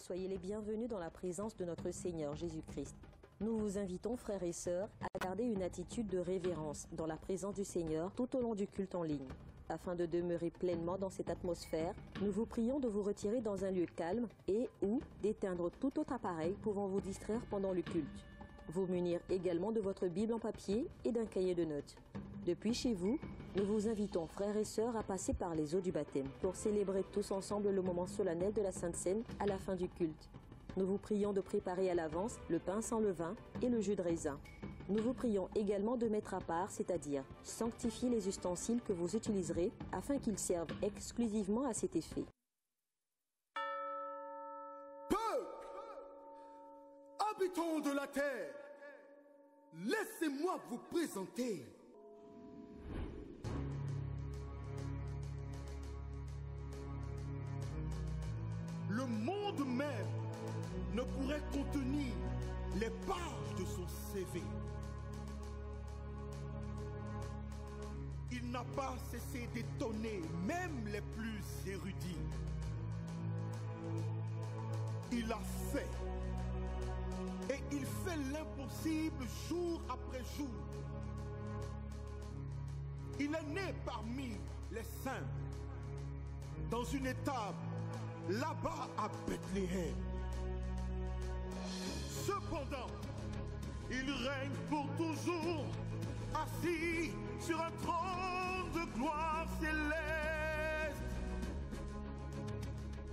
Soyez les bienvenus dans la présence de notre Seigneur Jésus-Christ. Nous vous invitons, frères et sœurs, à garder une attitude de révérence dans la présence du Seigneur tout au long du culte en ligne. Afin de demeurer pleinement dans cette atmosphère, nous vous prions de vous retirer dans un lieu calme et ou d'éteindre tout autre appareil pouvant vous distraire pendant le culte. Vous munir également de votre Bible en papier et d'un cahier de notes. Depuis chez vous, nous vous invitons, frères et sœurs, à passer par les eaux du baptême pour célébrer tous ensemble le moment solennel de la Sainte Seine à la fin du culte. Nous vous prions de préparer à l'avance le pain sans levain et le jus de raisin. Nous vous prions également de mettre à part, c'est-à-dire sanctifier les ustensiles que vous utiliserez afin qu'ils servent exclusivement à cet effet. Peuple, habitants de la terre, laissez-moi vous présenter le monde même ne pourrait contenir les pages de son CV. Il n'a pas cessé d'étonner même les plus érudits. Il a fait et il fait l'impossible jour après jour. Il est né parmi les saints dans une étable là-bas à Bethléem. Cependant, il règne pour toujours, assis sur un trône de gloire céleste.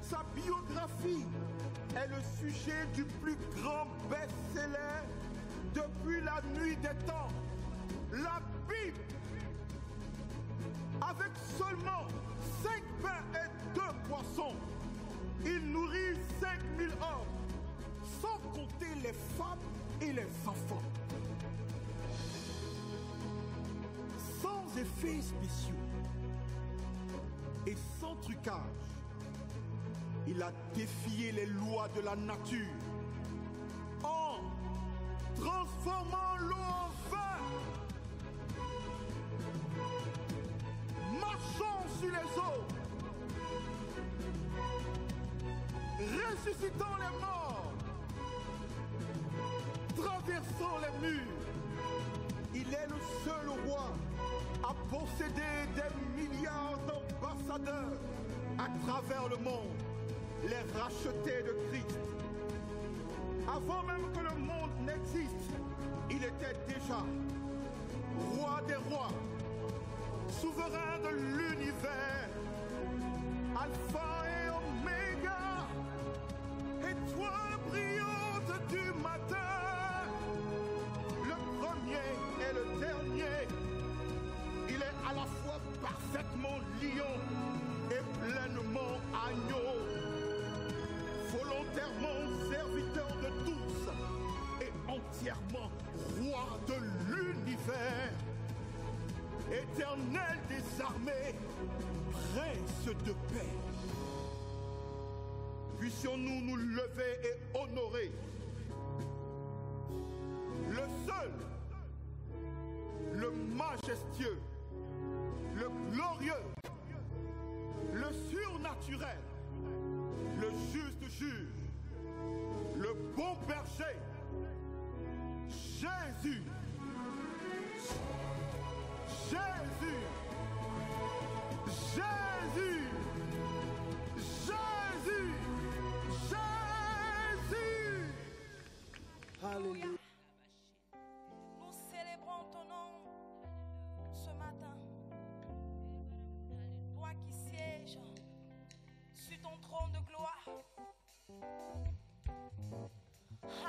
Sa biographie est le sujet du plus grand best-seller depuis la nuit des temps, la Bible. Avec seulement 5 pains et 2 poissons, il nourrit 5000 hommes, sans compter les femmes et les enfants. Sans effets spéciaux et sans trucage, il a défié les lois de la nature en transformant l'eau en vin, marchant sur les eaux, ressuscitant les morts, traversant les murs. Il est le seul roi à posséder des milliards d'ambassadeurs à travers le monde, les rachetés de Christ. Avant même que le monde n'existe, il était déjà roi des rois, souverain de l'univers, alpha et oméga, étoile brillante du matin, le premier et le dernier. Il est à la fois parfaitement lion et pleinement agneau, volontairement serviteur de tous et entièrement roi de l'univers, éternel des armées, prince de paix. Puissions-nous nous lever et honorer le seul, le majestueux, le glorieux, le surnaturel, le juste juge, le bon berger, Jésus. Jésus. Jésus. Jésus. Jésus. Alléluia. Nous célébrons ton nom ce matin. Toi qui sièges sur ton trône de gloire.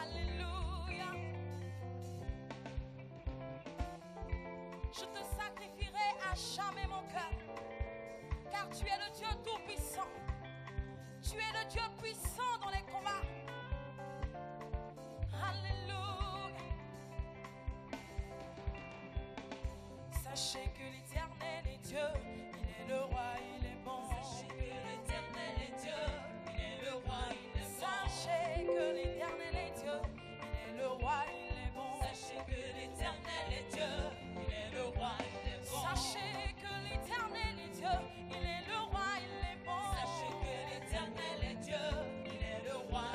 Alléluia. Je te sacrifierai à jamais mon cœur, car tu es le Dieu tout-puissant. Tu es le Dieu puissant dans les combats. Alléluia. Sachez que l'Éternel est Dieu, il est le roi, il est bon. Sachez que l'Éternel est Dieu, il est le roi, il est bon. Sachez que l'Éternel est Dieu, il est le roi, il est bon. Sachez que l'Éternel est Dieu, il est le roi, il est bon. Sachez que l'Éternel est Dieu, il est le roi, il est bon. Sachez que l'Éternel est Dieu, il est le roi,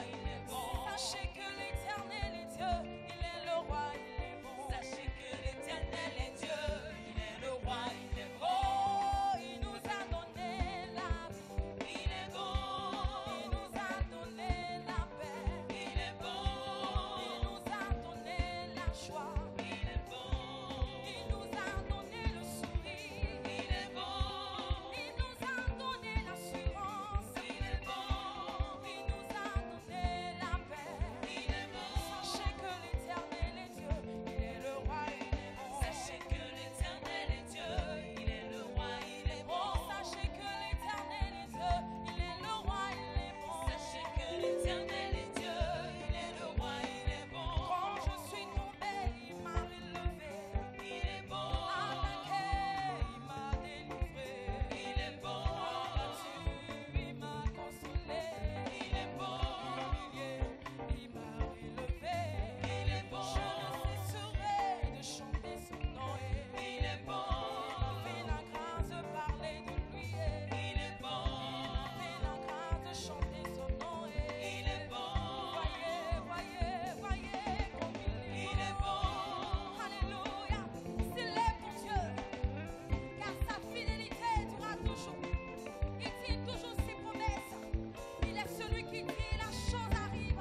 qui dit la chose arrive.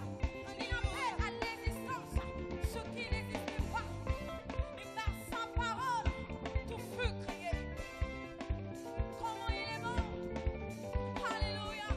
Il appelle à l'existence ce qui n'existe pas. Et par sa parole, tout fut créé. Comment il est bon. Alléluia.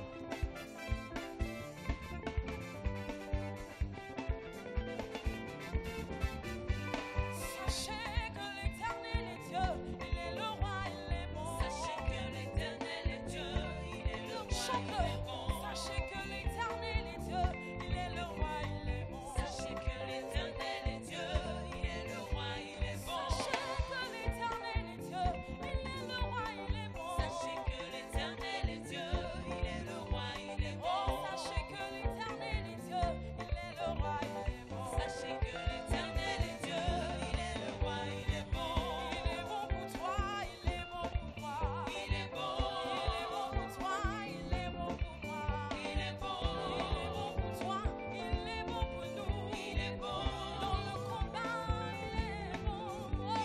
Sachez que l'Éternel est Dieu, il est le roi, il est bon. Sachez que l'Éternel est Dieu, il est le roi, il Chante-le. est bon. Sachez que l'Éternel est Dieu, il est le roi, il est bon. Sachez que l'Éternel est Dieu, il est le roi, il est bon. Sachez que l'Éternel est Dieu, il est le roi, il est bon. Sachez que l'Éternel est Dieu, il est le roi, il est bon. Oh, sachez que l'Éternel est Dieu, il est le roi, il est bon. Sachez que l'Éternel est Dieu, il est le roi, il est bon. Il est bon pour toi, il est bon pour moi. Il est bon, Il est bon pour toi, il est bon pour moi. il est bon, Il est bon pour toi, il est bon pour nous. il est bon, Dans le combat, il est bon.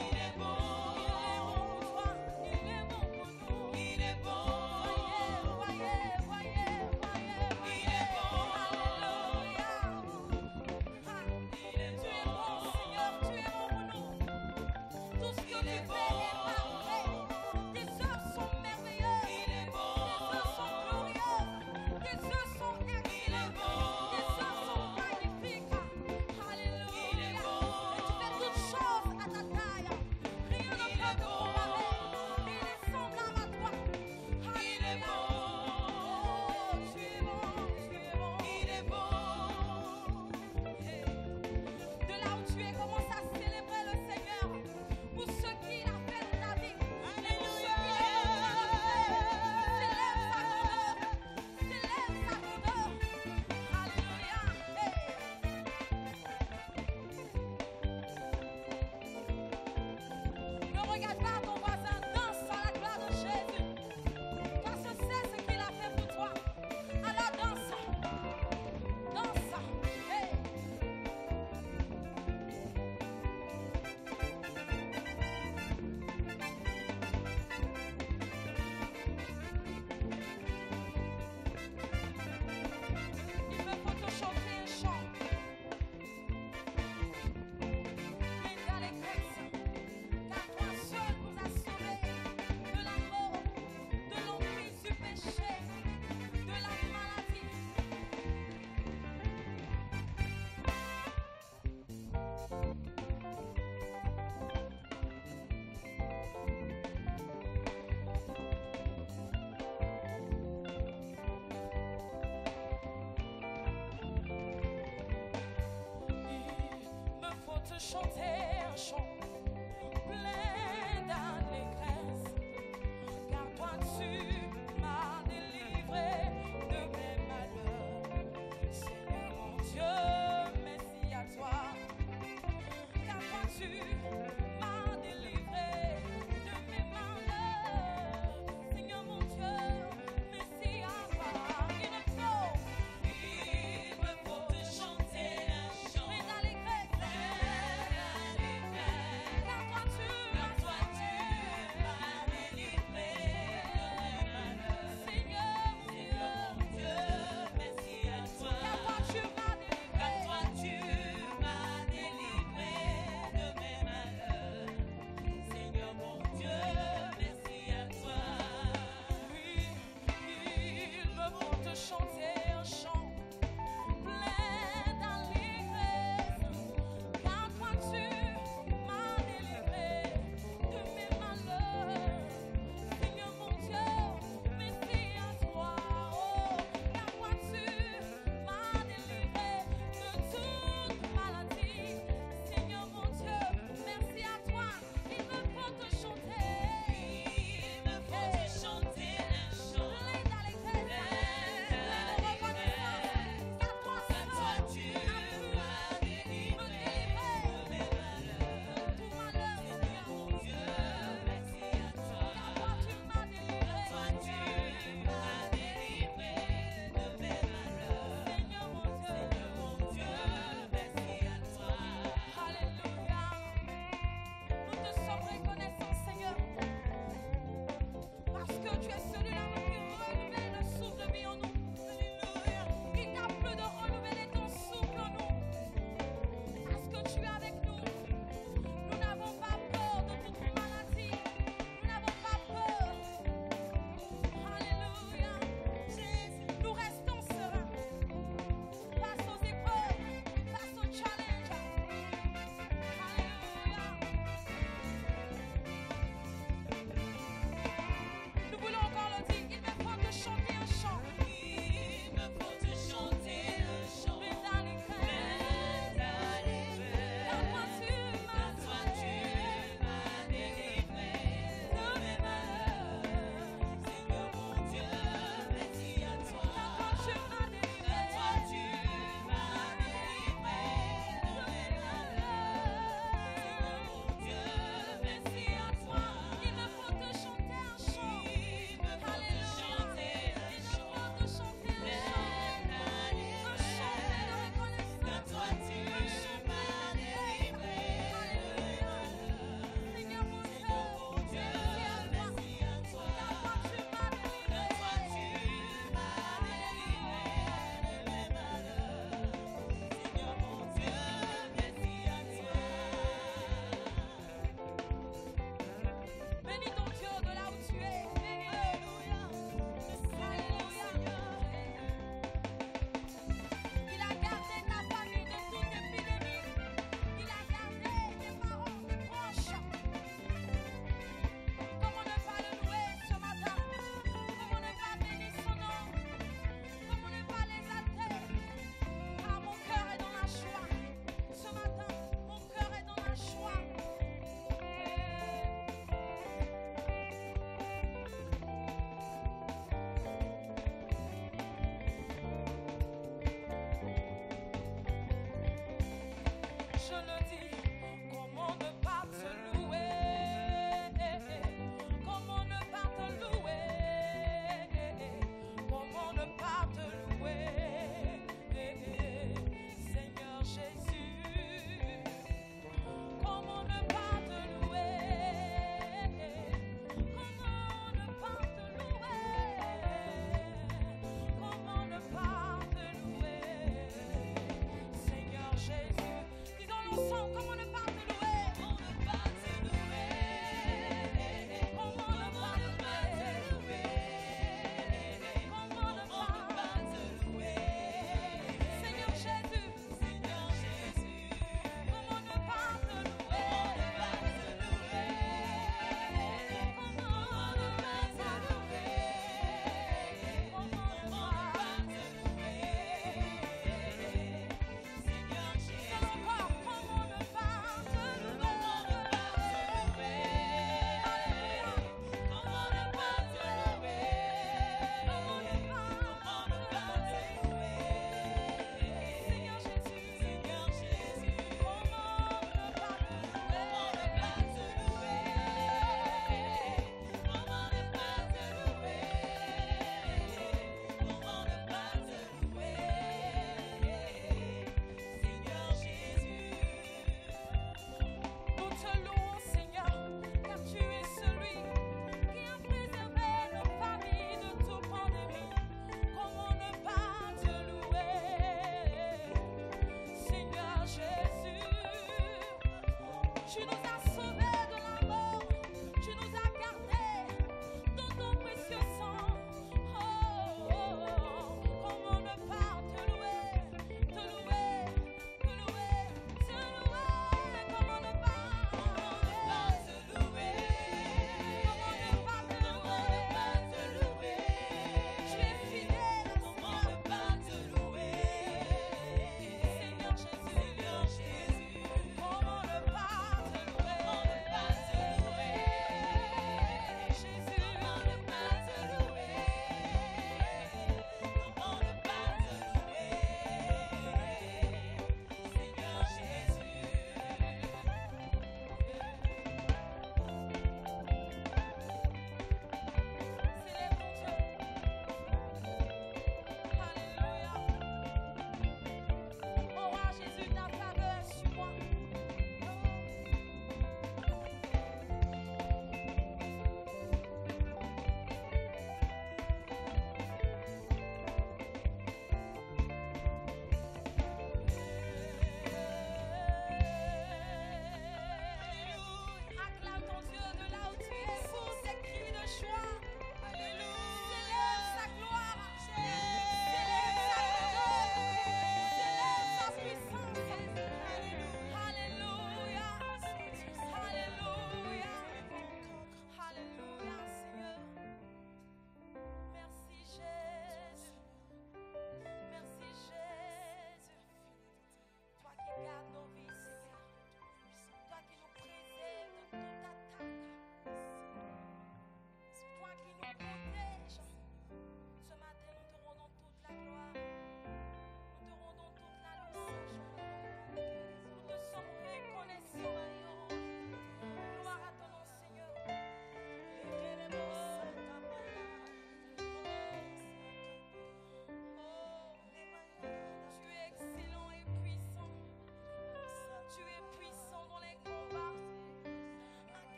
il est bon, Il est bon pour toi, il est bon pour nous. il est bon, Voyez, voyez, voyez, voyez. il est bon, Alléluia. il est Tu es bon, bon, Seigneur, tu es bon pour nous. Tout ce que tu fais est parfait. Tes œuvres sont merveilleuses. il est Tes bon, œuvres sont glorieuses. Tes œuvres sont excellentes. Tes œuvres sont magnifiques. Alléluia. Et tu fais toutes choses à ta taille. Rien ne peut te comparer. Il est semblable à toi. il est bon, Oh, tu es bon, tu es bon. il est bon. De là où tu es, commence à célébrer le Seigneur pour ce qu'il a fait de ta vie. Alléluia. Célèbre sa grandeur. Célèbre sa grandeur. Alléluia. Ne regarde pas ton voisin, danse à la gloire de Jésus. Parce que c'est ce qu'il a fait pour toi. Alors danse. Danse. Hey. Il me faut te chanter un chant. Linda les Grèces, car toi seul nous as sauvés de la mort, de l'emprise du péché, de la maladie. Il me faut te chanter un chant plein d'allégresse, car toi tu m'as délivré de mes malheurs. Seigneur mon Dieu, merci à toi, car toi tu m'as délivré de mes malheurs. Seigneur mon Dieu, merci à toi. Il me faut Il me faut te chanter un chant plein d'allégresse.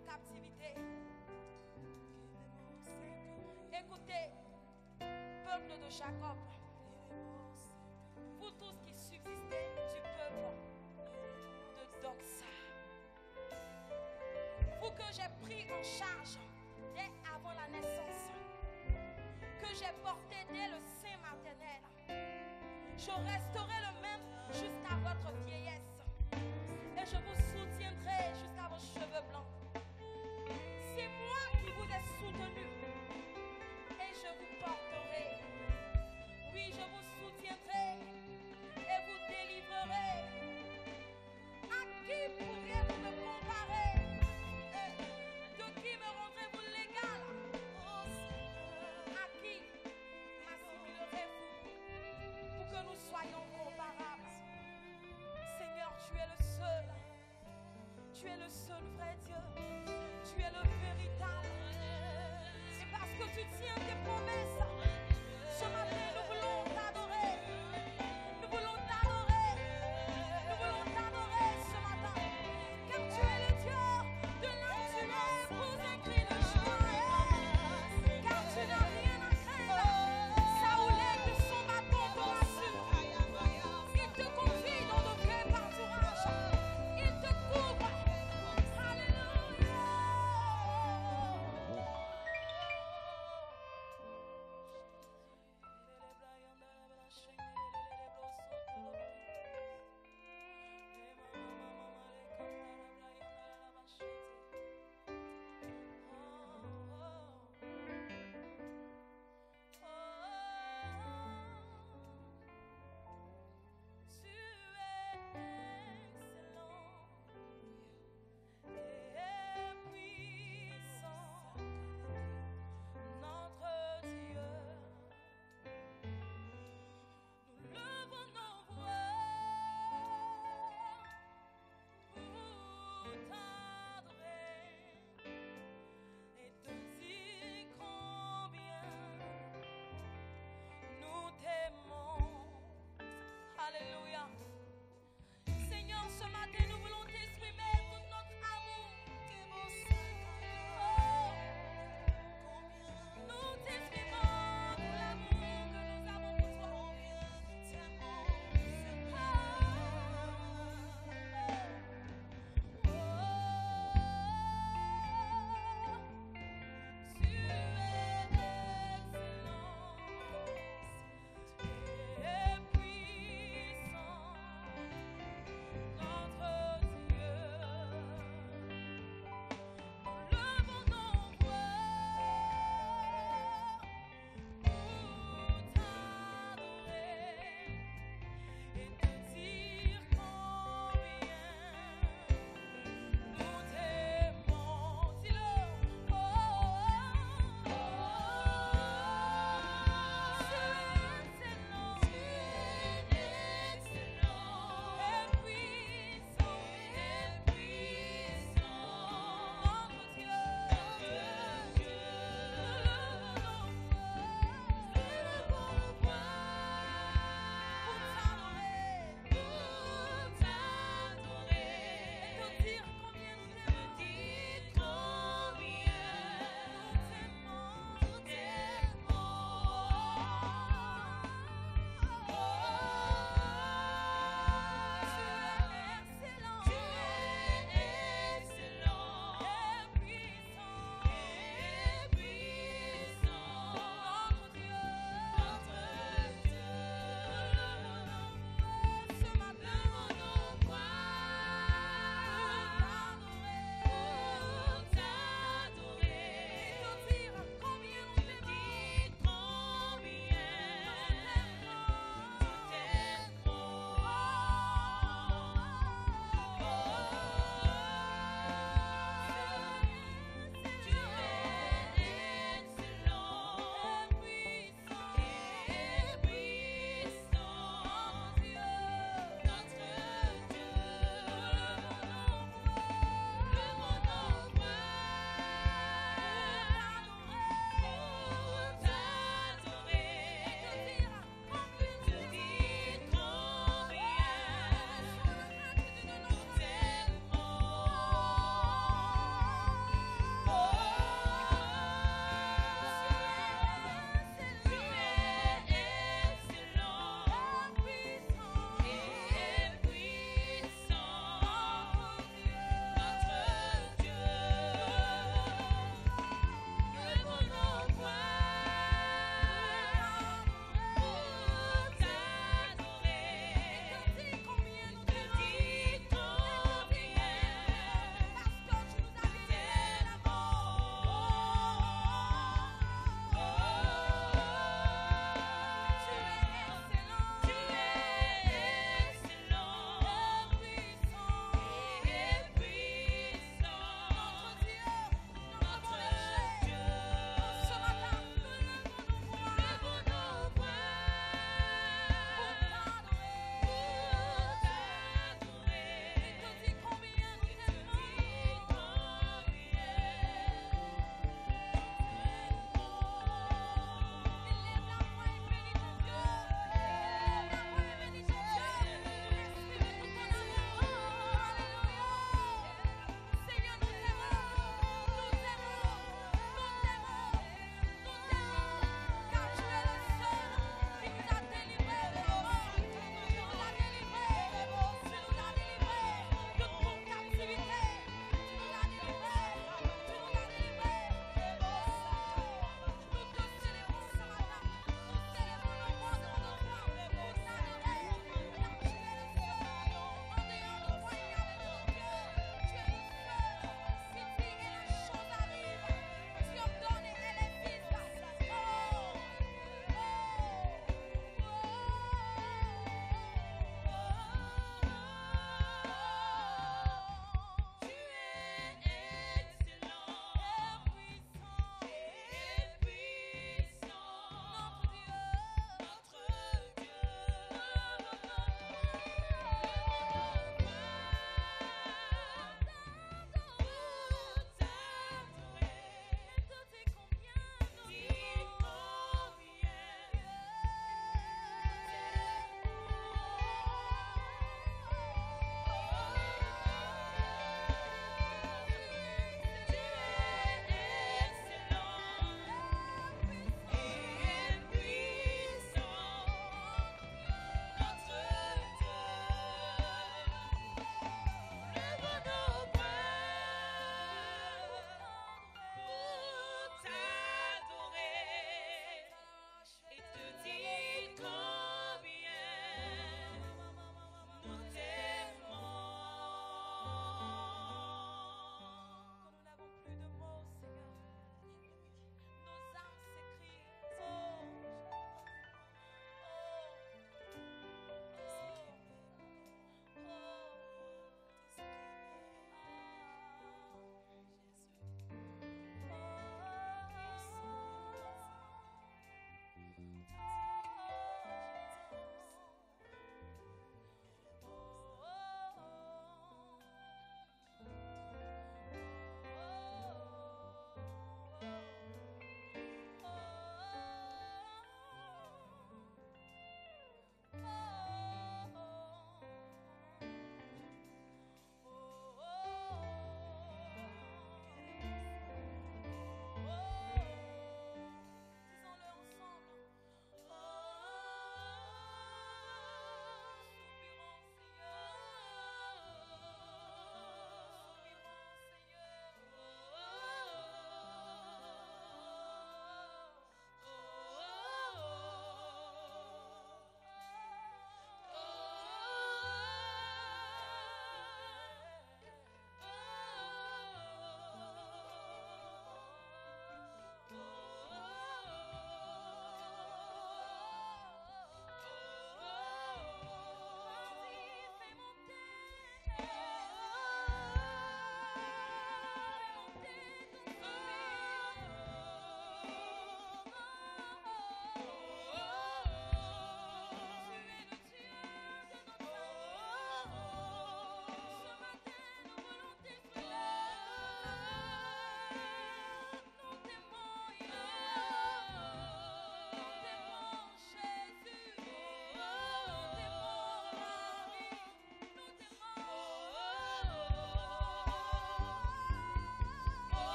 en captivité. Écoutez, peuple de Jacob, vous tous qui subsistez du peuple de Doxa, vous que j'ai pris en charge dès avant la naissance, que j'ai porté dès le sein maternel, je resterai le même jusqu'à votre vieillesse et je vous soutiendrai jusqu'à vos cheveux blancs. C'est moi qui vous ai soutenu et je vous porterai. Oui, je vous soutiendrai et vous délivrerai. À qui pourriez-vous me comparer? De qui me rendrez-vous l'égal? À qui m'assimilerez-vous pour que nous soyons comparables? Seigneur, tu es le seul. Tu es le seul vrai Dieu. Tu es le véritable. C'est parce que tu tiens tes promesses. Ce matin, nous voulons t'adorer. Nous voulons t'adorer. Nous voulons t'adorer ce matin. Car tu es le Dieu de l'intérieur pour un cri de joie. Car tu n'as rien à craindre. Saoulé de son bâton te rassure. Il te conduit dans de vrais pâturages. Il te couvre. Alléluia.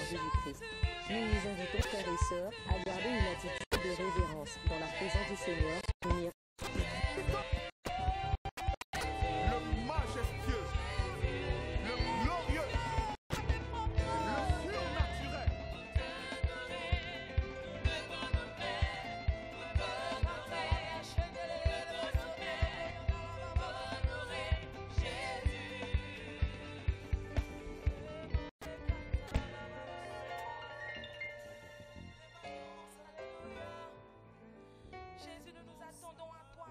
Jésus-Christ. Nous vous invitons, frères et sœurs, à garder une attitude de révérence dans la présence du Seigneur. Le majestueux, le glorieux, le surnaturel. Jésus, nous nous attendons à toi,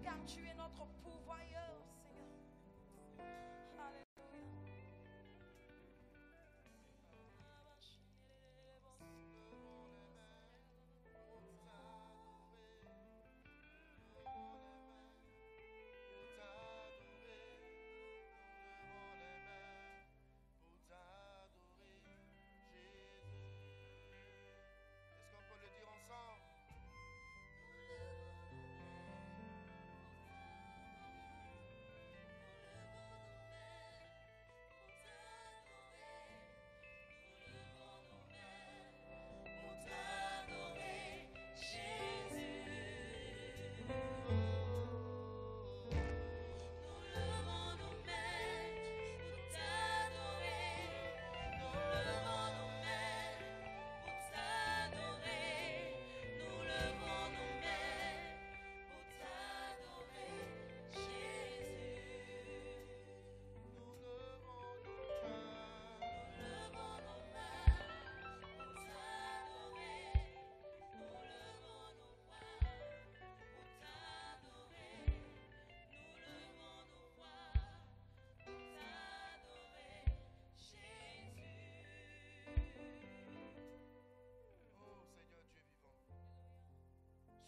car tu es notre pourvoyeur, Seigneur. Alléluia. Est-ce qu'on peut le dire ensemble?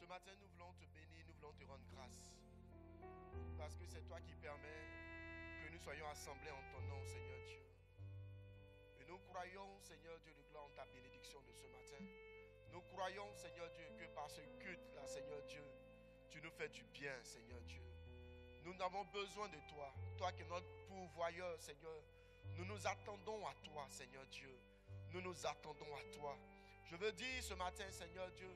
Ce matin, nous voulons te bénir, nous voulons te rendre grâce. Parce que c'est toi qui permets que nous soyons assemblés en ton nom, Seigneur Dieu. Et nous croyons, Seigneur Dieu de gloire, en ta bénédiction de ce matin. Nous croyons, Seigneur Dieu, que par ce culte-là, Seigneur Dieu, tu nous fais du bien, Seigneur Dieu. Nous n'avons besoin de toi. Toi qui es notre pourvoyeur, Seigneur. Nous nous attendons à toi, Seigneur Dieu. Nous nous attendons à toi. Je veux dire ce matin, Seigneur Dieu,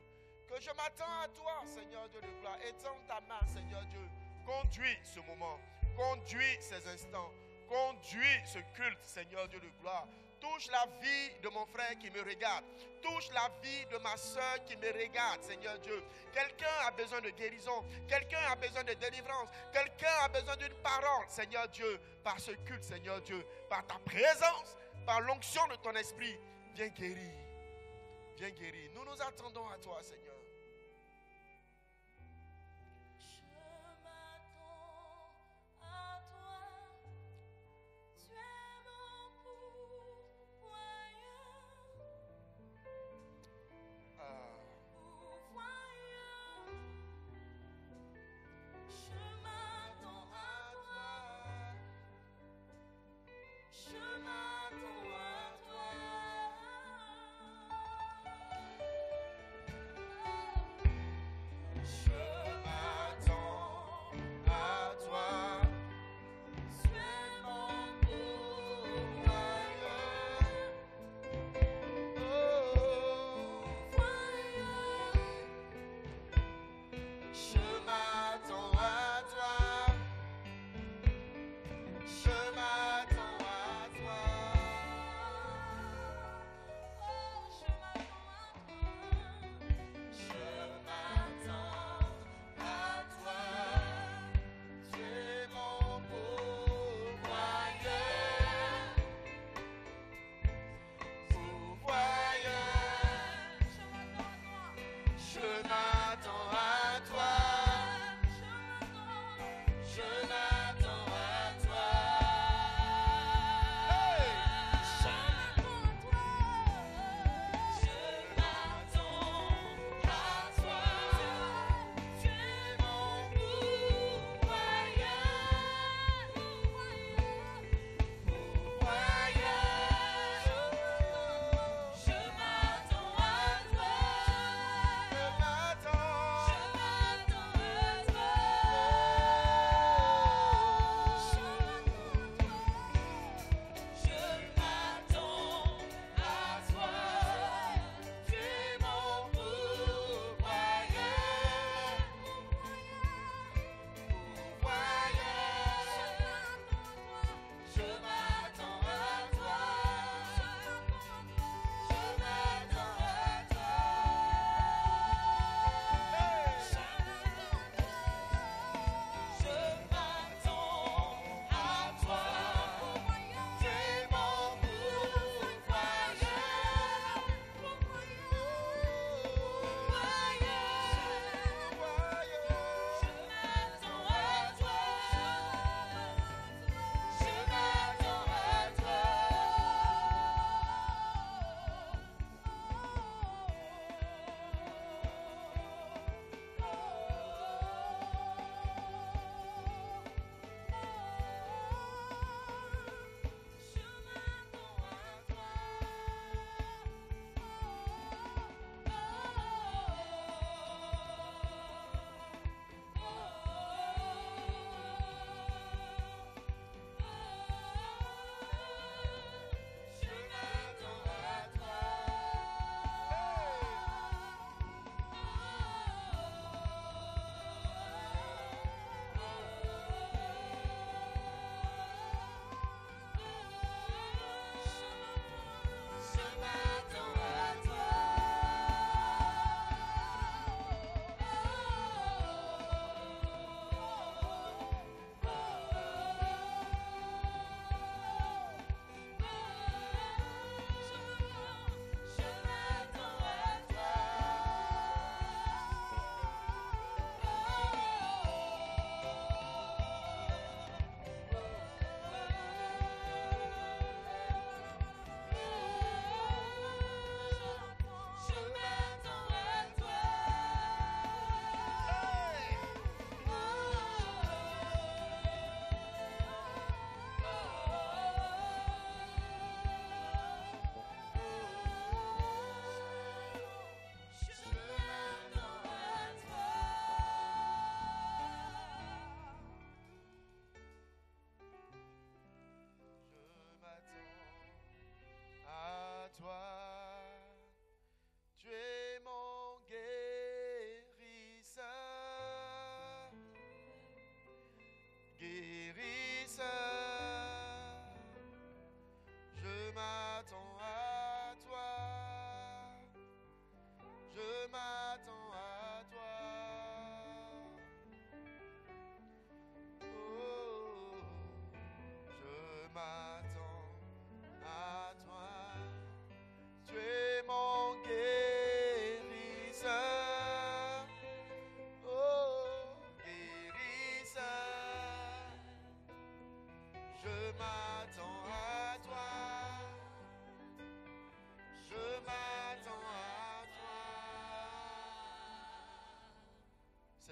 que je m'attends à toi, Seigneur Dieu de gloire. Étends ta main, Seigneur Dieu. Conduis ce moment. Conduis ces instants. Conduis ce culte, Seigneur Dieu de gloire. Touche la vie de mon frère qui me regarde. Touche la vie de ma soeur qui me regarde, Seigneur Dieu. Quelqu'un a besoin de guérison. Quelqu'un a besoin de délivrance. Quelqu'un a besoin d'une parole, Seigneur Dieu. Par ce culte, Seigneur Dieu. Par ta présence, par l'onction de ton esprit. Viens guérir. Viens guérir. Nous nous attendons à toi, Seigneur. Je m'attends à toi.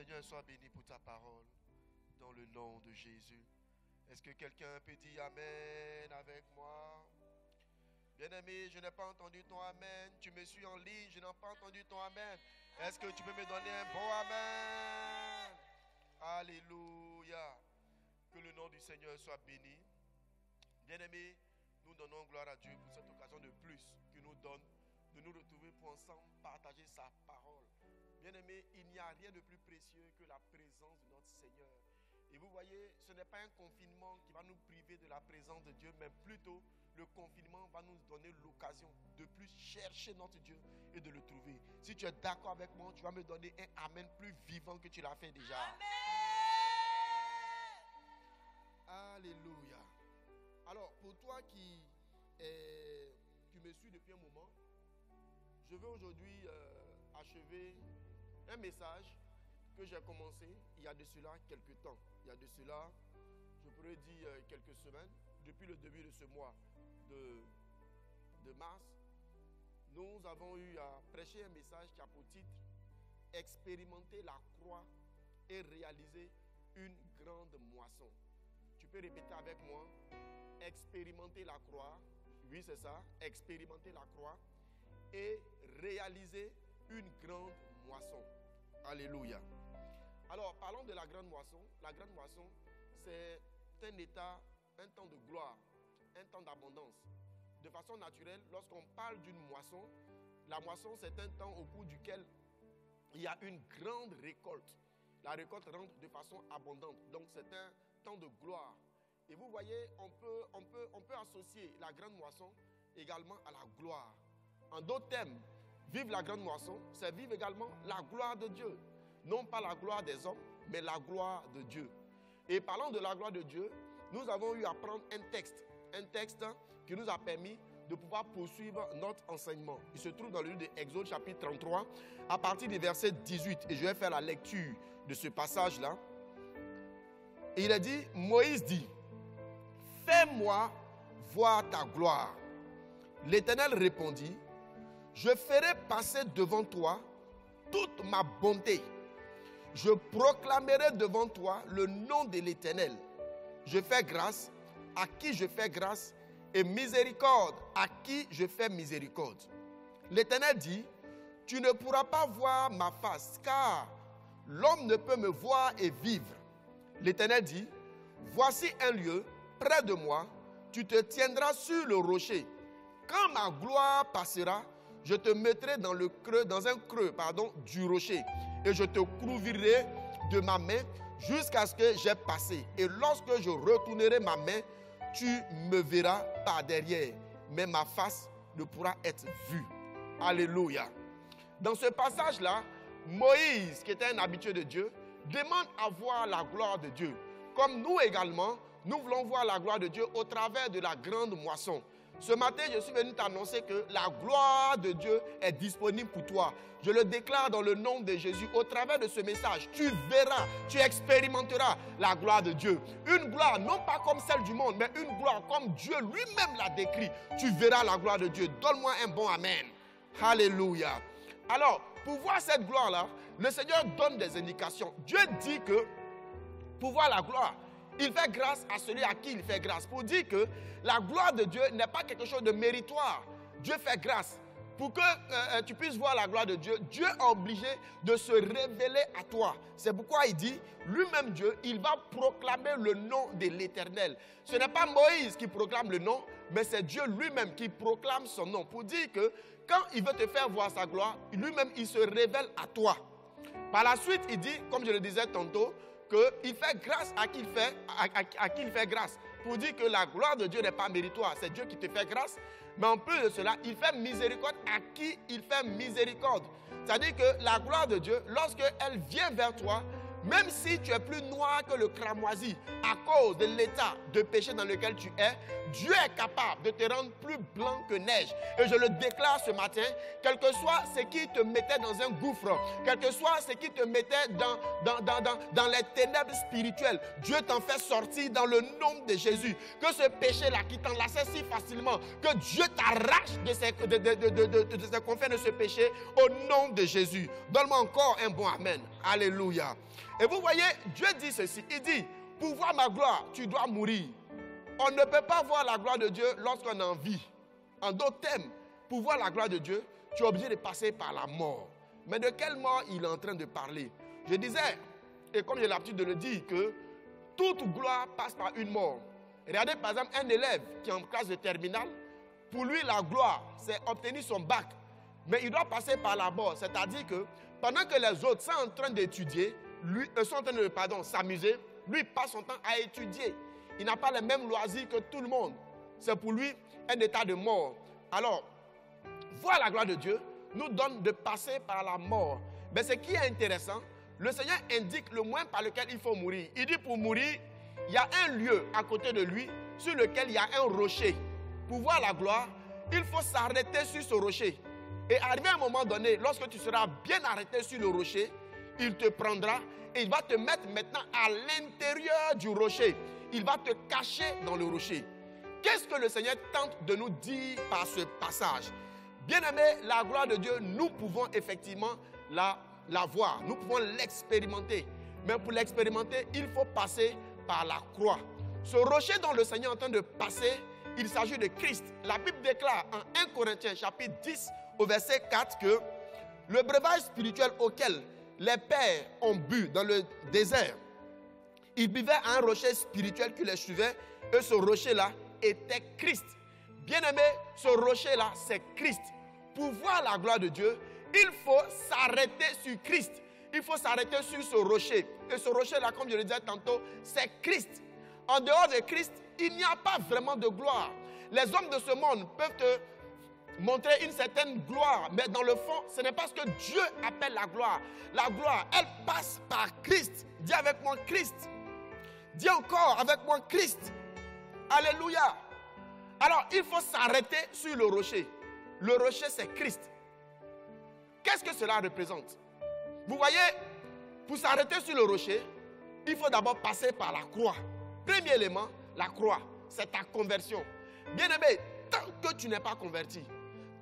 Seigneur soit béni pour ta parole, dans le nom de Jésus. Est-ce que quelqu'un peut dire Amen avec moi? Bien-aimé, je n'ai pas entendu ton Amen. Tu me suis en ligne, je n'ai pas entendu ton Amen. Est-ce que tu peux me donner un bon Amen? Alléluia. Que le nom du Seigneur soit béni. Bien-aimé, nous donnons gloire à Dieu pour cette occasion de plus qu'il nous donne de nous retrouver pour ensemble partager sa parole. Bien-aimé, il n'y a rien de plus précieux que la présence de notre Seigneur. Et vous voyez, ce n'est pas un confinement qui va nous priver de la présence de Dieu, mais plutôt le confinement va nous donner l'occasion de plus chercher notre Dieu et de le trouver. Si tu es d'accord avec moi, tu vas me donner un Amen plus vivant que tu l'as fait déjà. Amen. Alléluia. Alors, pour toi qui me suis depuis un moment, je veux aujourd'hui achever un message que j'ai commencé il y a de cela quelques temps. Il y a de cela, je pourrais dire quelques semaines, depuis le début de ce mois de mars, nous avons eu à prêcher un message qui a pour titre « Expérimenter la croix et réaliser une grande moisson ». Tu peux répéter avec moi « Expérimenter la croix ». Oui, c'est ça. Expérimenter la croix et réaliser une grande moisson. Alléluia. Alors, parlons de la grande moisson. La grande moisson, c'est un état, un temps de gloire, un temps d'abondance. De façon naturelle, lorsqu'on parle d'une moisson, la moisson, c'est un temps au cours duquel il y a une grande récolte. La récolte rentre de façon abondante. Donc, c'est un temps de gloire. Et vous voyez, on peut associer la grande moisson également à la gloire. En d'autres termes, vivre la grande moisson, c'est vivre également la gloire de Dieu. Non pas la gloire des hommes, mais la gloire de Dieu. Et parlant de la gloire de Dieu, nous avons eu à prendre un texte qui nous a permis de pouvoir poursuivre notre enseignement. Il se trouve dans le livre d'Exode chapitre 33, à partir du verset 18. Et je vais faire la lecture de ce passage-là. Et il a dit, Moïse dit, « Fais-moi voir ta gloire. » L'Éternel répondit, « Je ferai passer devant toi toute ma bonté. Je proclamerai devant toi le nom de l'Éternel. Je fais grâce à qui je fais grâce et miséricorde à qui je fais miséricorde. » L'Éternel dit, « Tu ne pourras pas voir ma face, car l'homme ne peut me voir et vivre. » L'Éternel dit, « Voici un lieu près de moi, tu te tiendras sur le rocher. Quand ma gloire passera, je te mettrai dans un creux du rocher, et je te couvrirai de ma main jusqu'à ce que j'aie passé. Et lorsque je retournerai ma main, tu me verras par derrière, mais ma face ne pourra être vue. » Alléluia. Dans ce passage-là, Moïse, qui était un habitué de Dieu, demande à voir la gloire de Dieu. Comme nous également, nous voulons voir la gloire de Dieu au travers de la grande moisson. Ce matin, je suis venu t'annoncer que la gloire de Dieu est disponible pour toi. Je le déclare dans le nom de Jésus. Au travers de ce message, tu verras, tu expérimenteras la gloire de Dieu. Une gloire non pas comme celle du monde, mais une gloire comme Dieu lui-même l'a décrit. Tu verras la gloire de Dieu. Donne-moi un bon amen. Alléluia. Alors, pour voir cette gloire-là, le Seigneur donne des indications. Dieu dit que pour voir la gloire, il fait grâce à celui à qui il fait grâce. Pour dire que la gloire de Dieu n'est pas quelque chose de méritoire. Dieu fait grâce. Pour que tu puisses voir la gloire de Dieu, Dieu est obligé de se révéler à toi. C'est pourquoi il dit, lui-même Dieu, il va proclamer le nom de l'Éternel. Ce n'est pas Moïse qui proclame le nom, mais c'est Dieu lui-même qui proclame son nom. Pour dire que quand il veut te faire voir sa gloire, lui-même il se révèle à toi. Par la suite, il dit, comme je le disais tantôt, qu'il fait grâce à qui il fait grâce. Pour dire que la gloire de Dieu n'est pas méritoire, c'est Dieu qui te fait grâce. Mais en plus de cela, il fait miséricorde à qui il fait miséricorde. C'est-à-dire que la gloire de Dieu, lorsqu'elle vient vers toi, Même si tu es plus noir que le cramoisi à cause de l'état de péché dans lequel tu es, Dieu est capable de te rendre plus blanc que neige. Et je le déclare ce matin, quel que soit ce qui te mettait dans un gouffre, quel que soit ce qui te mettait dans les ténèbres spirituelles, Dieu t'en fait sortir dans le nom de Jésus. Que ce péché-là qui t'enlaçait si facilement, que Dieu t'arrache de ses confins de ce péché au nom de Jésus. Donne-moi encore un bon amen. Alléluia. Et vous voyez, Dieu dit ceci. Il dit, pour voir ma gloire, tu dois mourir. On ne peut pas voir la gloire de Dieu lorsqu'on est en vie. En d'autres termes, pour voir la gloire de Dieu, tu es obligé de passer par la mort. Mais de quelle mort il est en train de parler? Je disais, et comme j'ai l'habitude de le dire, que toute gloire passe par une mort. Regardez par exemple un élève qui est en classe de terminale. Pour lui, la gloire, c'est obtenir son bac. Mais il doit passer par la mort. C'est-à-dire que pendant que les autres sont en train d'étudier, lui, sont en train de s'amuser, lui passe son temps à étudier. Il n'a pas les mêmes loisirs que tout le monde. C'est pour lui un état de mort. Alors, voir la gloire de Dieu nous donne de passer par la mort. Mais ce qui est intéressant, le Seigneur indique le moyen par lequel il faut mourir. Il dit pour mourir, il y a un lieu à côté de lui sur lequel il y a un rocher. Pour voir la gloire, il faut s'arrêter sur ce rocher. Et arrivé à un moment donné, lorsque tu seras bien arrêté sur le rocher, il te prendra et il va te mettre maintenant à l'intérieur du rocher. Il va te cacher dans le rocher. Qu'est-ce que le Seigneur tente de nous dire par ce passage? Bien-aimés, la gloire de Dieu, nous pouvons effectivement la voir. Nous pouvons l'expérimenter. Mais pour l'expérimenter, il faut passer par la croix. Ce rocher dont le Seigneur est en train de passer, il s'agit de Christ. La Bible déclare en 1 Corinthiens chapitre 10 au verset 4 que le breuvage spirituel auquel les pères ont bu dans le désert, ils buvaient à un rocher spirituel qui les suivait et ce rocher-là était Christ. Bien-aimé, ce rocher-là, c'est Christ. Pour voir la gloire de Dieu, il faut s'arrêter sur Christ. Il faut s'arrêter sur ce rocher. Et ce rocher-là, comme je le disais tantôt, c'est Christ. En dehors de Christ, il n'y a pas vraiment de gloire. Les hommes de ce monde peuvent te montrer une certaine gloire, mais dans le fond, ce n'est pas ce que Dieu appelle la gloire. La gloire, elle passe par Christ. Dis avec moi Christ. Dis encore avec moi Christ. Alléluia. Alors, il faut s'arrêter sur le rocher. Le rocher, c'est Christ. Qu'est-ce que cela représente? Vous voyez, pour s'arrêter sur le rocher, il faut d'abord passer par la croix. Premier élément, la croix, c'est ta conversion. Bien-aimé, tant que tu n'es pas converti,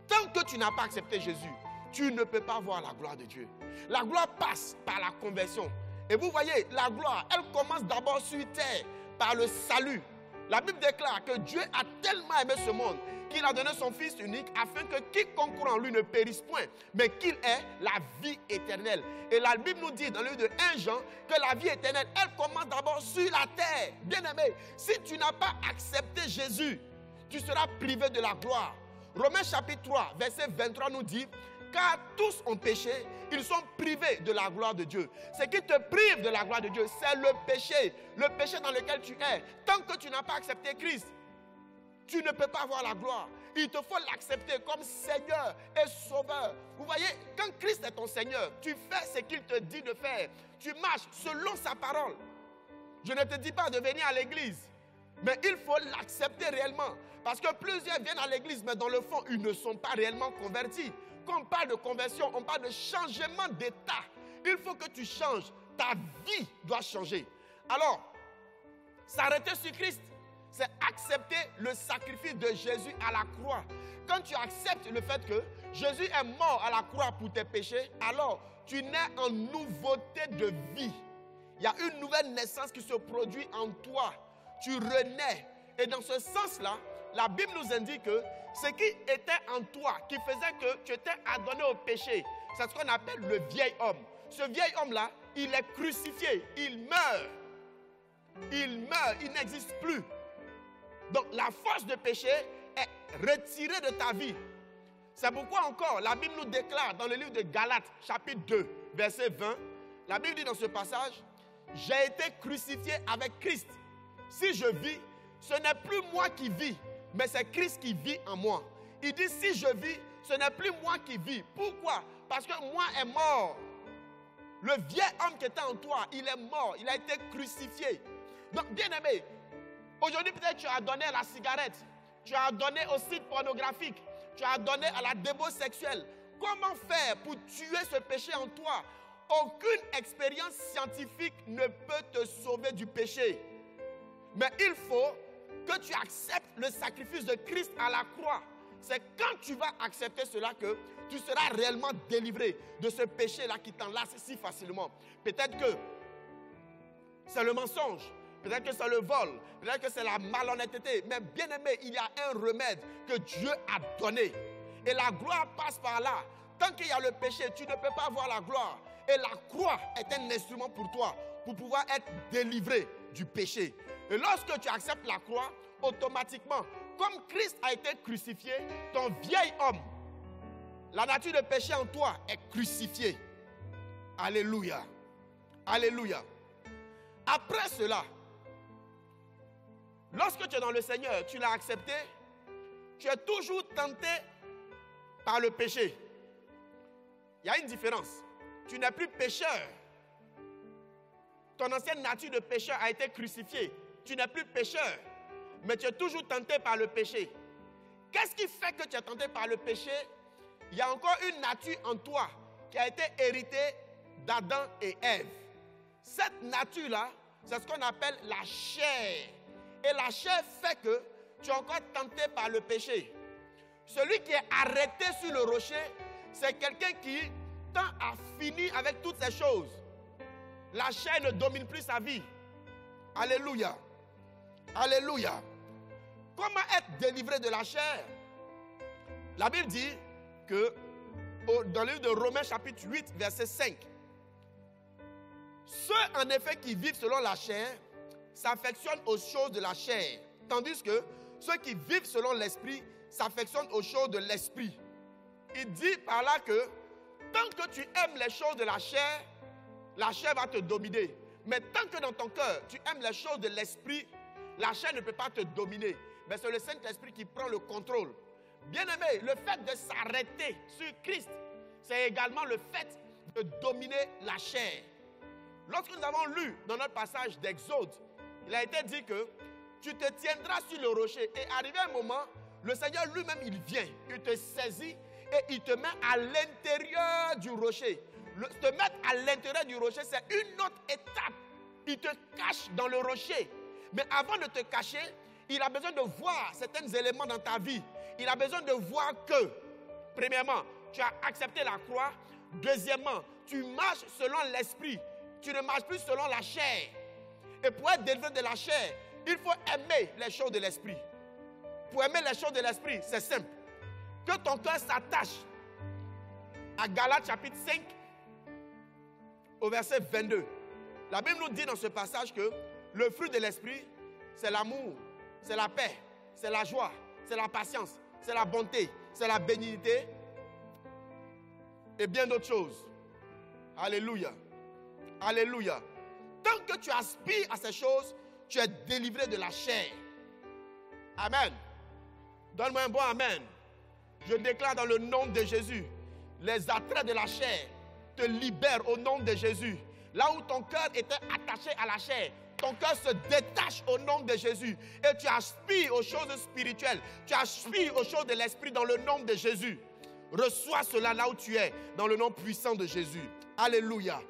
tant que tu n'as pas accepté Jésus, tu ne peux pas voir la gloire de Dieu. La gloire passe par la conversion. Et vous voyez, la gloire, elle commence d'abord sur terre, par le salut. La Bible déclare que Dieu a tellement aimé ce monde qu'il a donné son Fils unique afin que quiconque croit en lui ne périsse point, mais qu'il ait la vie éternelle. Et la Bible nous dit dans le livre de 1 Jean que la vie éternelle, elle commence d'abord sur la terre. Bien-aimé, si tu n'as pas accepté Jésus, tu seras privé de la gloire. Romains chapitre 3, verset 23 nous dit, car tous ont péché, ils sont privés de la gloire de Dieu. Ce qui te prive de la gloire de Dieu, c'est le péché dans lequel tu es. Tant que tu n'as pas accepté Christ, tu ne peux pas avoir la gloire. Il te faut l'accepter comme Seigneur et Sauveur. Vous voyez, quand Christ est ton Seigneur, tu fais ce qu'il te dit de faire. Tu marches selon sa parole. Je ne te dis pas de venir à l'église, mais il faut l'accepter réellement. Parce que plusieurs viennent à l'église, mais dans le fond, ils ne sont pas réellement convertis. Quand on parle de conversion, on parle de changement d'état. Il faut que tu changes. Ta vie doit changer. Alors, s'arrêter sur Christ, c'est accepter le sacrifice de Jésus à la croix. Quand tu acceptes le fait que Jésus est mort à la croix pour tes péchés, alors tu nais en nouveauté de vie. Il y a une nouvelle naissance qui se produit en toi. Tu renais. Et dans ce sens-là, la Bible nous indique que ce qui était en toi, qui faisait que tu étais adonné au péché, c'est ce qu'on appelle le vieil homme. Ce vieil homme-là, il est crucifié, il meurt. Il meurt, il n'existe plus. Donc la force de péché est retirée de ta vie. C'est pourquoi encore, la Bible nous déclare dans le livre de Galates, chapitre 2, verset 20, la Bible dit dans ce passage, « J'ai été crucifié avec Christ. Si je vis, ce n'est plus moi qui vis, mais c'est Christ qui vit en moi. » Il dit, si je vis, ce n'est plus moi qui vis. Pourquoi? Parce que moi est mort. Le vieil homme qui était en toi, il est mort, il a été crucifié. Donc, bien-aimé, aujourd'hui peut-être tu as donné à la cigarette, tu as donné au site pornographique, tu as donné à la débauche sexuelle. Comment faire pour tuer ce péché en toi? Aucune expérience scientifique ne peut te sauver du péché. Mais il faut que tu acceptes le sacrifice de Christ à la croix. C'est quand tu vas accepter cela que tu seras réellement délivré de ce péché-là qui t'enlace si facilement. Peut-être que c'est le mensonge, peut-être que c'est le vol, peut-être que c'est la malhonnêteté. Mais bien aimé, il y a un remède que Dieu a donné. Et la gloire passe par là. Tant qu'il y a le péché, tu ne peux pas voir la gloire. Et la croix est un instrument pour toi, pour pouvoir être délivré du péché. Et lorsque tu acceptes la croix, automatiquement, comme Christ a été crucifié, ton vieil homme, la nature de péché en toi est crucifiée. Alléluia. Alléluia. Après cela, lorsque tu es dans le Seigneur, tu l'as accepté, tu es toujours tenté par le péché. Il y a une différence. Tu n'es plus pécheur. Ton ancienne nature de pécheur a été crucifiée. Tu n'es plus pécheur, mais tu es toujours tenté par le péché. Qu'est-ce qui fait que tu es tenté par le péché? Il y a encore une nature en toi qui a été héritée d'Adam et Ève. Cette nature-là, c'est ce qu'on appelle la chair. Et la chair fait que tu es encore tenté par le péché. Celui qui est arrêté sur le rocher, c'est quelqu'un qui tend à finir avec toutes ces choses. La chair ne domine plus sa vie. Alléluia. Alléluia. Comment être délivré de la chair? La Bible dit que dans le livre de Romains chapitre 8 verset 5, ceux en effet qui vivent selon la chair s'affectionnent aux choses de la chair, tandis que ceux qui vivent selon l'esprit s'affectionnent aux choses de l'esprit. Il dit par là que tant que tu aimes les choses de la chair va te dominer. Mais tant que dans ton cœur, tu aimes les choses de l'esprit, la chair ne peut pas te dominer. Mais c'est le Saint-Esprit qui prend le contrôle. Bien-aimé, le fait de s'arrêter sur Christ, c'est également le fait de dominer la chair. Lorsque nous avons lu dans notre passage d'Exode, il a été dit que tu te tiendras sur le rocher. Et arrivé un moment, le Seigneur lui-même, il vient, il te saisit et il te met à l'intérieur du rocher. Te mettre à l'intérieur du rocher, c'est une autre étape. Il te cache dans le rocher. Mais avant de te cacher, il a besoin de voir certains éléments dans ta vie. Il a besoin de voir que, premièrement, tu as accepté la croix. Deuxièmement, tu marches selon l'esprit. Tu ne marches plus selon la chair. Et pour être délivré de la chair, il faut aimer les choses de l'esprit. Pour aimer les choses de l'esprit, c'est simple. Que ton cœur s'attache à Galates chapitre 5, au verset 22. La Bible nous dit dans ce passage que le fruit de l'esprit, c'est l'amour, c'est la paix, c'est la joie, c'est la patience, c'est la bonté, c'est la bénignité et bien d'autres choses. Alléluia. Alléluia. Tant que tu aspires à ces choses, tu es délivré de la chair. Amen. Donne-moi un bon amen. Je déclare dans le nom de Jésus, les attraits de la chair te libèrent au nom de Jésus. Là où ton cœur était attaché à la chair, ton cœur se détache au nom de Jésus. Et tu aspires aux choses spirituelles. Tu aspires aux choses de l'esprit dans le nom de Jésus. Reçois cela là où tu es, dans le nom puissant de Jésus. Alléluia.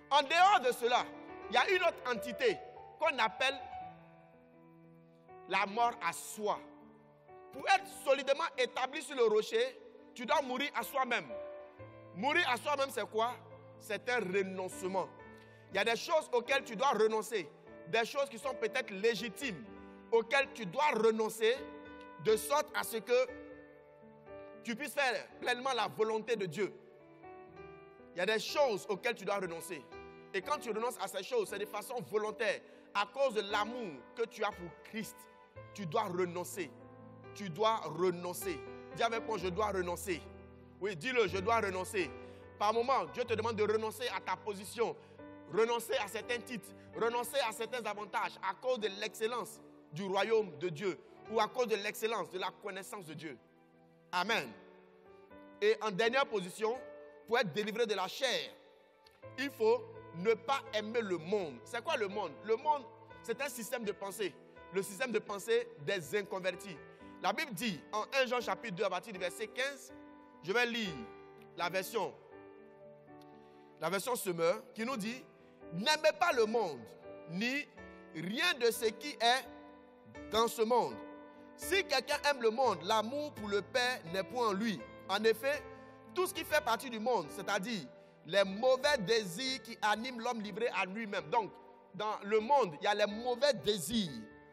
En dehors de cela, il y a une autre entité qu'on appelle la mort à soi. Pour être solidement établi sur le rocher, tu dois mourir à soi-même. Mourir à soi-même, c'est quoi? C'est un renoncement. Il y a des choses auxquelles tu dois renoncer, des choses qui sont peut-être légitimes, auxquelles tu dois renoncer, de sorte à ce que tu puisses faire pleinement la volonté de Dieu. Il y a des choses auxquelles tu dois renoncer. Et quand tu renonces à ces choses, c'est de façon volontaire. À cause de l'amour que tu as pour Christ, tu dois renoncer. Tu dois renoncer. Dis avec moi, je dois renoncer. Oui, dis-le, je dois renoncer. Par moment, Dieu te demande de renoncer à ta position, renoncer à certains titres, renoncer à certains avantages à cause de l'excellence du royaume de Dieu ou à cause de l'excellence de la connaissance de Dieu. Amen. Et en dernière position, pour être délivré de la chair, il faut ne pas aimer le monde. C'est quoi le monde? Le monde, c'est un système de pensée. Le système de pensée des inconvertis. La Bible dit en 1 Jean chapitre 2 à partir du verset 15, je vais lire la version Semeur qui nous dit: n'aimez pas le monde, ni rien de ce qui est dans ce monde. Si quelqu'un aime le monde, l'amour pour le Père n'est point en lui. En effet, tout ce qui fait partie du monde, c'est-à-dire les mauvais désirs qui animent l'homme livré à lui-même. Donc, dans le monde, il y a les mauvais désirs.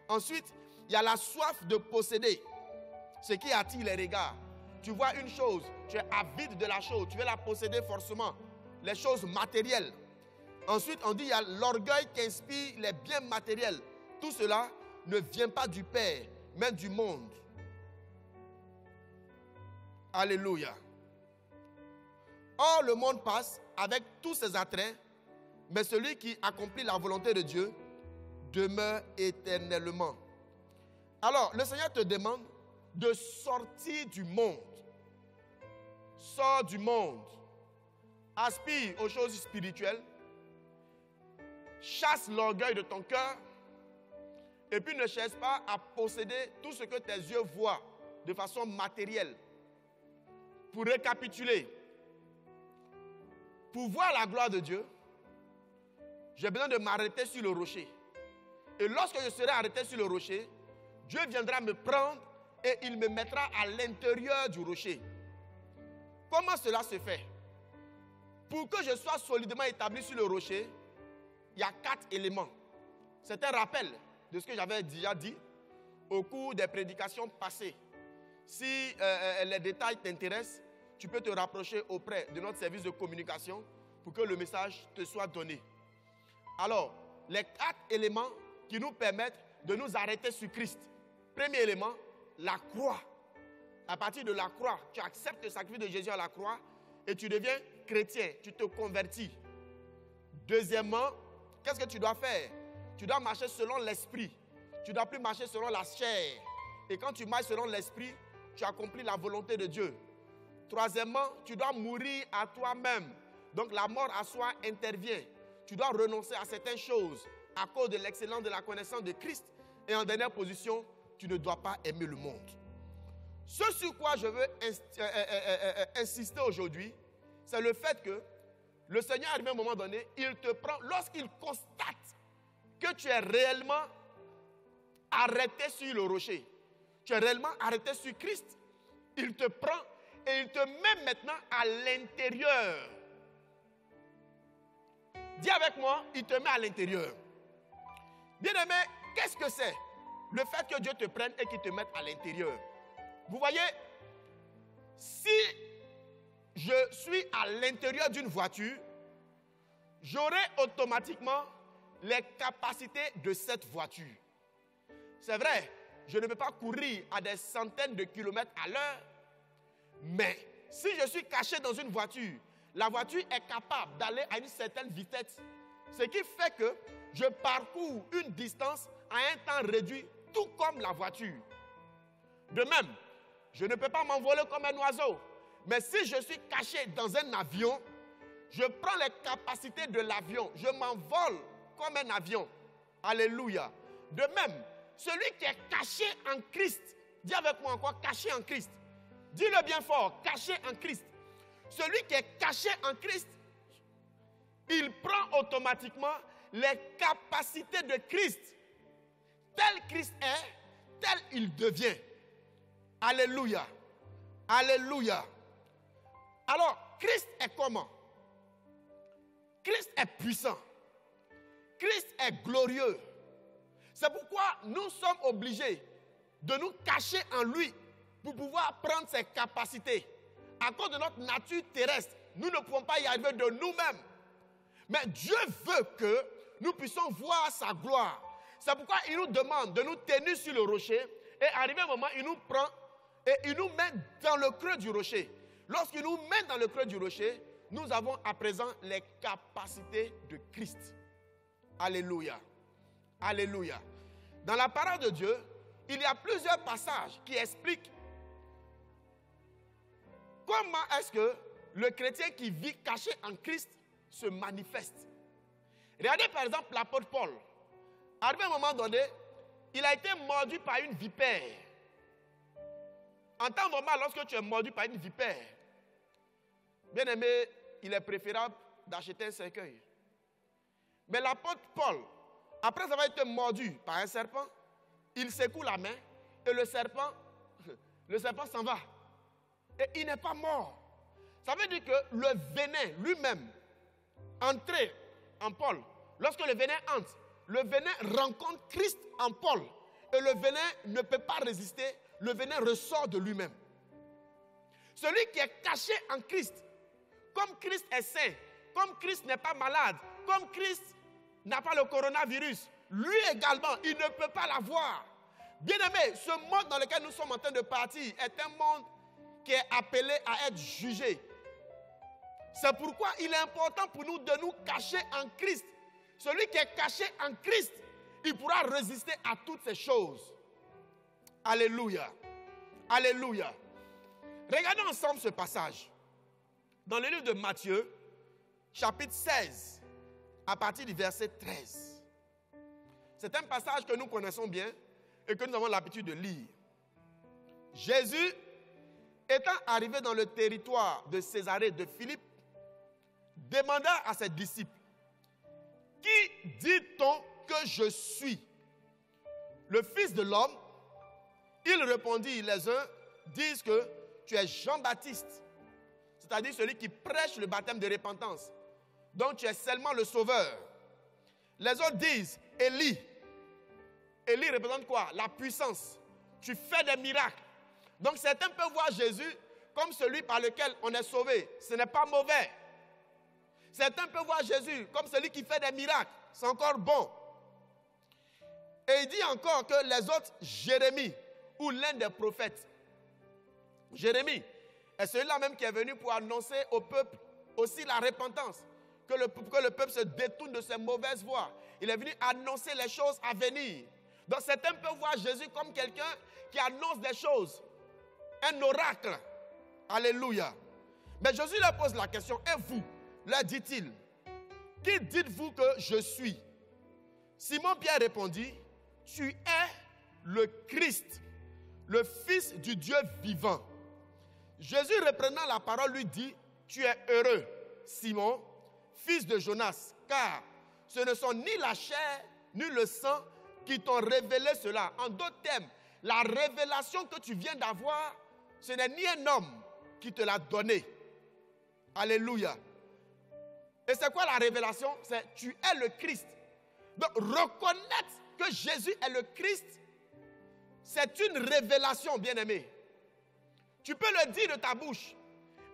Ensuite, il y a la soif de posséder, ce qui attire les regards. Tu vois une chose, tu es avide de la chose, tu veux la posséder forcément. Les choses matérielles. Ensuite, on dit il y a l'orgueil qui inspire les biens matériels. Tout cela ne vient pas du Père, mais du monde. Alléluia. Or, le monde passe avec tous ses attraits, mais celui qui accomplit la volonté de Dieu demeure éternellement. Alors, le Seigneur te demande de sortir du monde. Sors du monde. Aspire aux choses spirituelles. Chasse l'orgueil de ton cœur. Et puis ne cherche pas à posséder tout ce que tes yeux voient de façon matérielle. Pour récapituler, pour voir la gloire de Dieu, j'ai besoin de m'arrêter sur le rocher. Et lorsque je serai arrêté sur le rocher, Dieu viendra me prendre et il me mettra à l'intérieur du rocher. Comment cela se fait? Pour que je sois solidement établi sur le rocher, il y a 4 éléments. C'est un rappel de ce que j'avais déjà dit au cours des prédications passées. Si les détails t'intéressent, tu peux te rapprocher auprès de notre service de communication pour que le message te soit donné. Alors, les 4 éléments qui nous permettent de nous arrêter sur Christ. Premier élément, la croix. À partir de la croix, tu acceptes le sacrifice de Jésus à la croix et tu deviens chrétien, tu te convertis. Deuxièmement, qu'est-ce que tu dois faire? Tu dois marcher selon l'esprit. Tu ne dois plus marcher selon la chair. Et quand tu marches selon l'esprit, tu accomplis la volonté de Dieu. Troisièmement, tu dois mourir à toi-même. Donc la mort à soi intervient. Tu dois renoncer à certaines choses à cause de l'excellence de la connaissance de Christ. Et en dernière position, tu ne dois pas aimer le monde. Ce sur quoi je veux insister aujourd'hui, c'est le fait que le Seigneur, arrivé à un moment donné, il te prend, lorsqu'il constate que tu es réellement arrêté sur le rocher, tu es réellement arrêté sur Christ, il te prend et il te met maintenant à l'intérieur. Dis avec moi, il te met à l'intérieur. Bien-aimé, qu'est-ce que c'est? Le fait que Dieu te prenne et qu'il te mette à l'intérieur. Vous voyez, si je suis à l'intérieur d'une voiture, j'aurai automatiquement les capacités de cette voiture. C'est vrai, je ne peux pas courir à des centaines de kilomètres à l'heure, mais si je suis caché dans une voiture, la voiture est capable d'aller à une certaine vitesse, ce qui fait que je parcours une distance à un temps réduit, tout comme la voiture. De même, je ne peux pas m'envoler comme un oiseau, mais si je suis caché dans un avion, je prends les capacités de l'avion, je m'envole comme un avion. Alléluia. De même, celui qui est caché en Christ, dis avec moi encore, caché en Christ. Dis-le bien fort, caché en Christ. Celui qui est caché en Christ, il prend automatiquement les capacités de Christ. Tel Christ est, tel il devient. Alléluia. Alléluia. Alors, Christ est comment? Christ est puissant. Christ est glorieux. C'est pourquoi nous sommes obligés de nous cacher en lui pour pouvoir prendre ses capacités. À cause de notre nature terrestre, nous ne pouvons pas y arriver de nous-mêmes. Mais Dieu veut que nous puissions voir sa gloire. C'est pourquoi il nous demande de nous tenir sur le rocher et arrivé un moment, il nous prend et il nous met dans le creux du rocher. Lorsqu'il nous met dans le creux du rocher, nous avons à présent les capacités de Christ. Alléluia. Alléluia. Dans la parole de Dieu, il y a plusieurs passages qui expliquent comment est-ce que le chrétien qui vit caché en Christ se manifeste. Regardez par exemple l'apôtre Paul. Arrivé à un moment donné, il a été mordu par une vipère. En temps normal, lorsque tu es mordu par une vipère, bien aimé, il est préférable d'acheter un cercueil. Mais l'apôtre Paul, après avoir été mordu par un serpent, il secoue la main et le serpent s'en va. Et il n'est pas mort. Ça veut dire que le venin lui-même, entré en Paul, lorsque le venin entre, le venin rencontre Christ en Paul. Et le venin ne peut pas résister, le venin ressort de lui-même. Celui qui est caché en Christ, comme Christ est saint, comme Christ n'est pas malade, comme Christ n'a pas le coronavirus, lui également, il ne peut pas l'avoir. Bien-aimé, ce monde dans lequel nous sommes en train de partir est un monde qui est appelé à être jugé. C'est pourquoi il est important pour nous de nous cacher en Christ. Celui qui est caché en Christ, il pourra résister à toutes ces choses. Alléluia. Alléluia. Regardons ensemble ce passage. Dans le livre de Matthieu, chapitre 16, à partir du verset 13. C'est un passage que nous connaissons bien et que nous avons l'habitude de lire. Jésus, étant arrivé dans le territoire de Césarée de Philippe, demanda à ses disciples, « Qui dit-on que je suis? Le Fils de l'homme ?» Il répondit, les uns disent que tu es Jean-Baptiste, c'est-à-dire celui qui prêche le baptême de repentance. Donc tu es seulement le sauveur. Les autres disent Élie. Élie représente quoi? La puissance. Tu fais des miracles. Donc certains peuvent voir Jésus comme celui par lequel on est sauvé. Ce n'est pas mauvais. Certains peuvent voir Jésus comme celui qui fait des miracles. C'est encore bon. Et il dit encore que les autres, Jérémie, ou l'un des prophètes. Jérémie est celui-là même qui est venu pour annoncer au peuple aussi la repentance. Que le peuple se détourne de ses mauvaises voies. Il est venu annoncer les choses à venir. Donc certains peuvent voir Jésus comme quelqu'un qui annonce des choses. Un oracle. Alléluia. Mais Jésus leur pose la question, et vous, leur dit-il, qui dites-vous que je suis? Simon-Pierre répondit, tu es le Christ, le Fils du Dieu vivant. Jésus reprenant la parole lui dit, tu es heureux, Simon, fils de Jonas, car ce ne sont ni la chair ni le sang qui t'ont révélé cela. En d'autres termes, la révélation que tu viens d'avoir, ce n'est ni un homme qui te l'a donné. Alléluia. Et c'est quoi la révélation? C'est tu es le Christ. Donc reconnaître que Jésus est le Christ, c'est une révélation, bien-aimé. Tu peux le dire de ta bouche,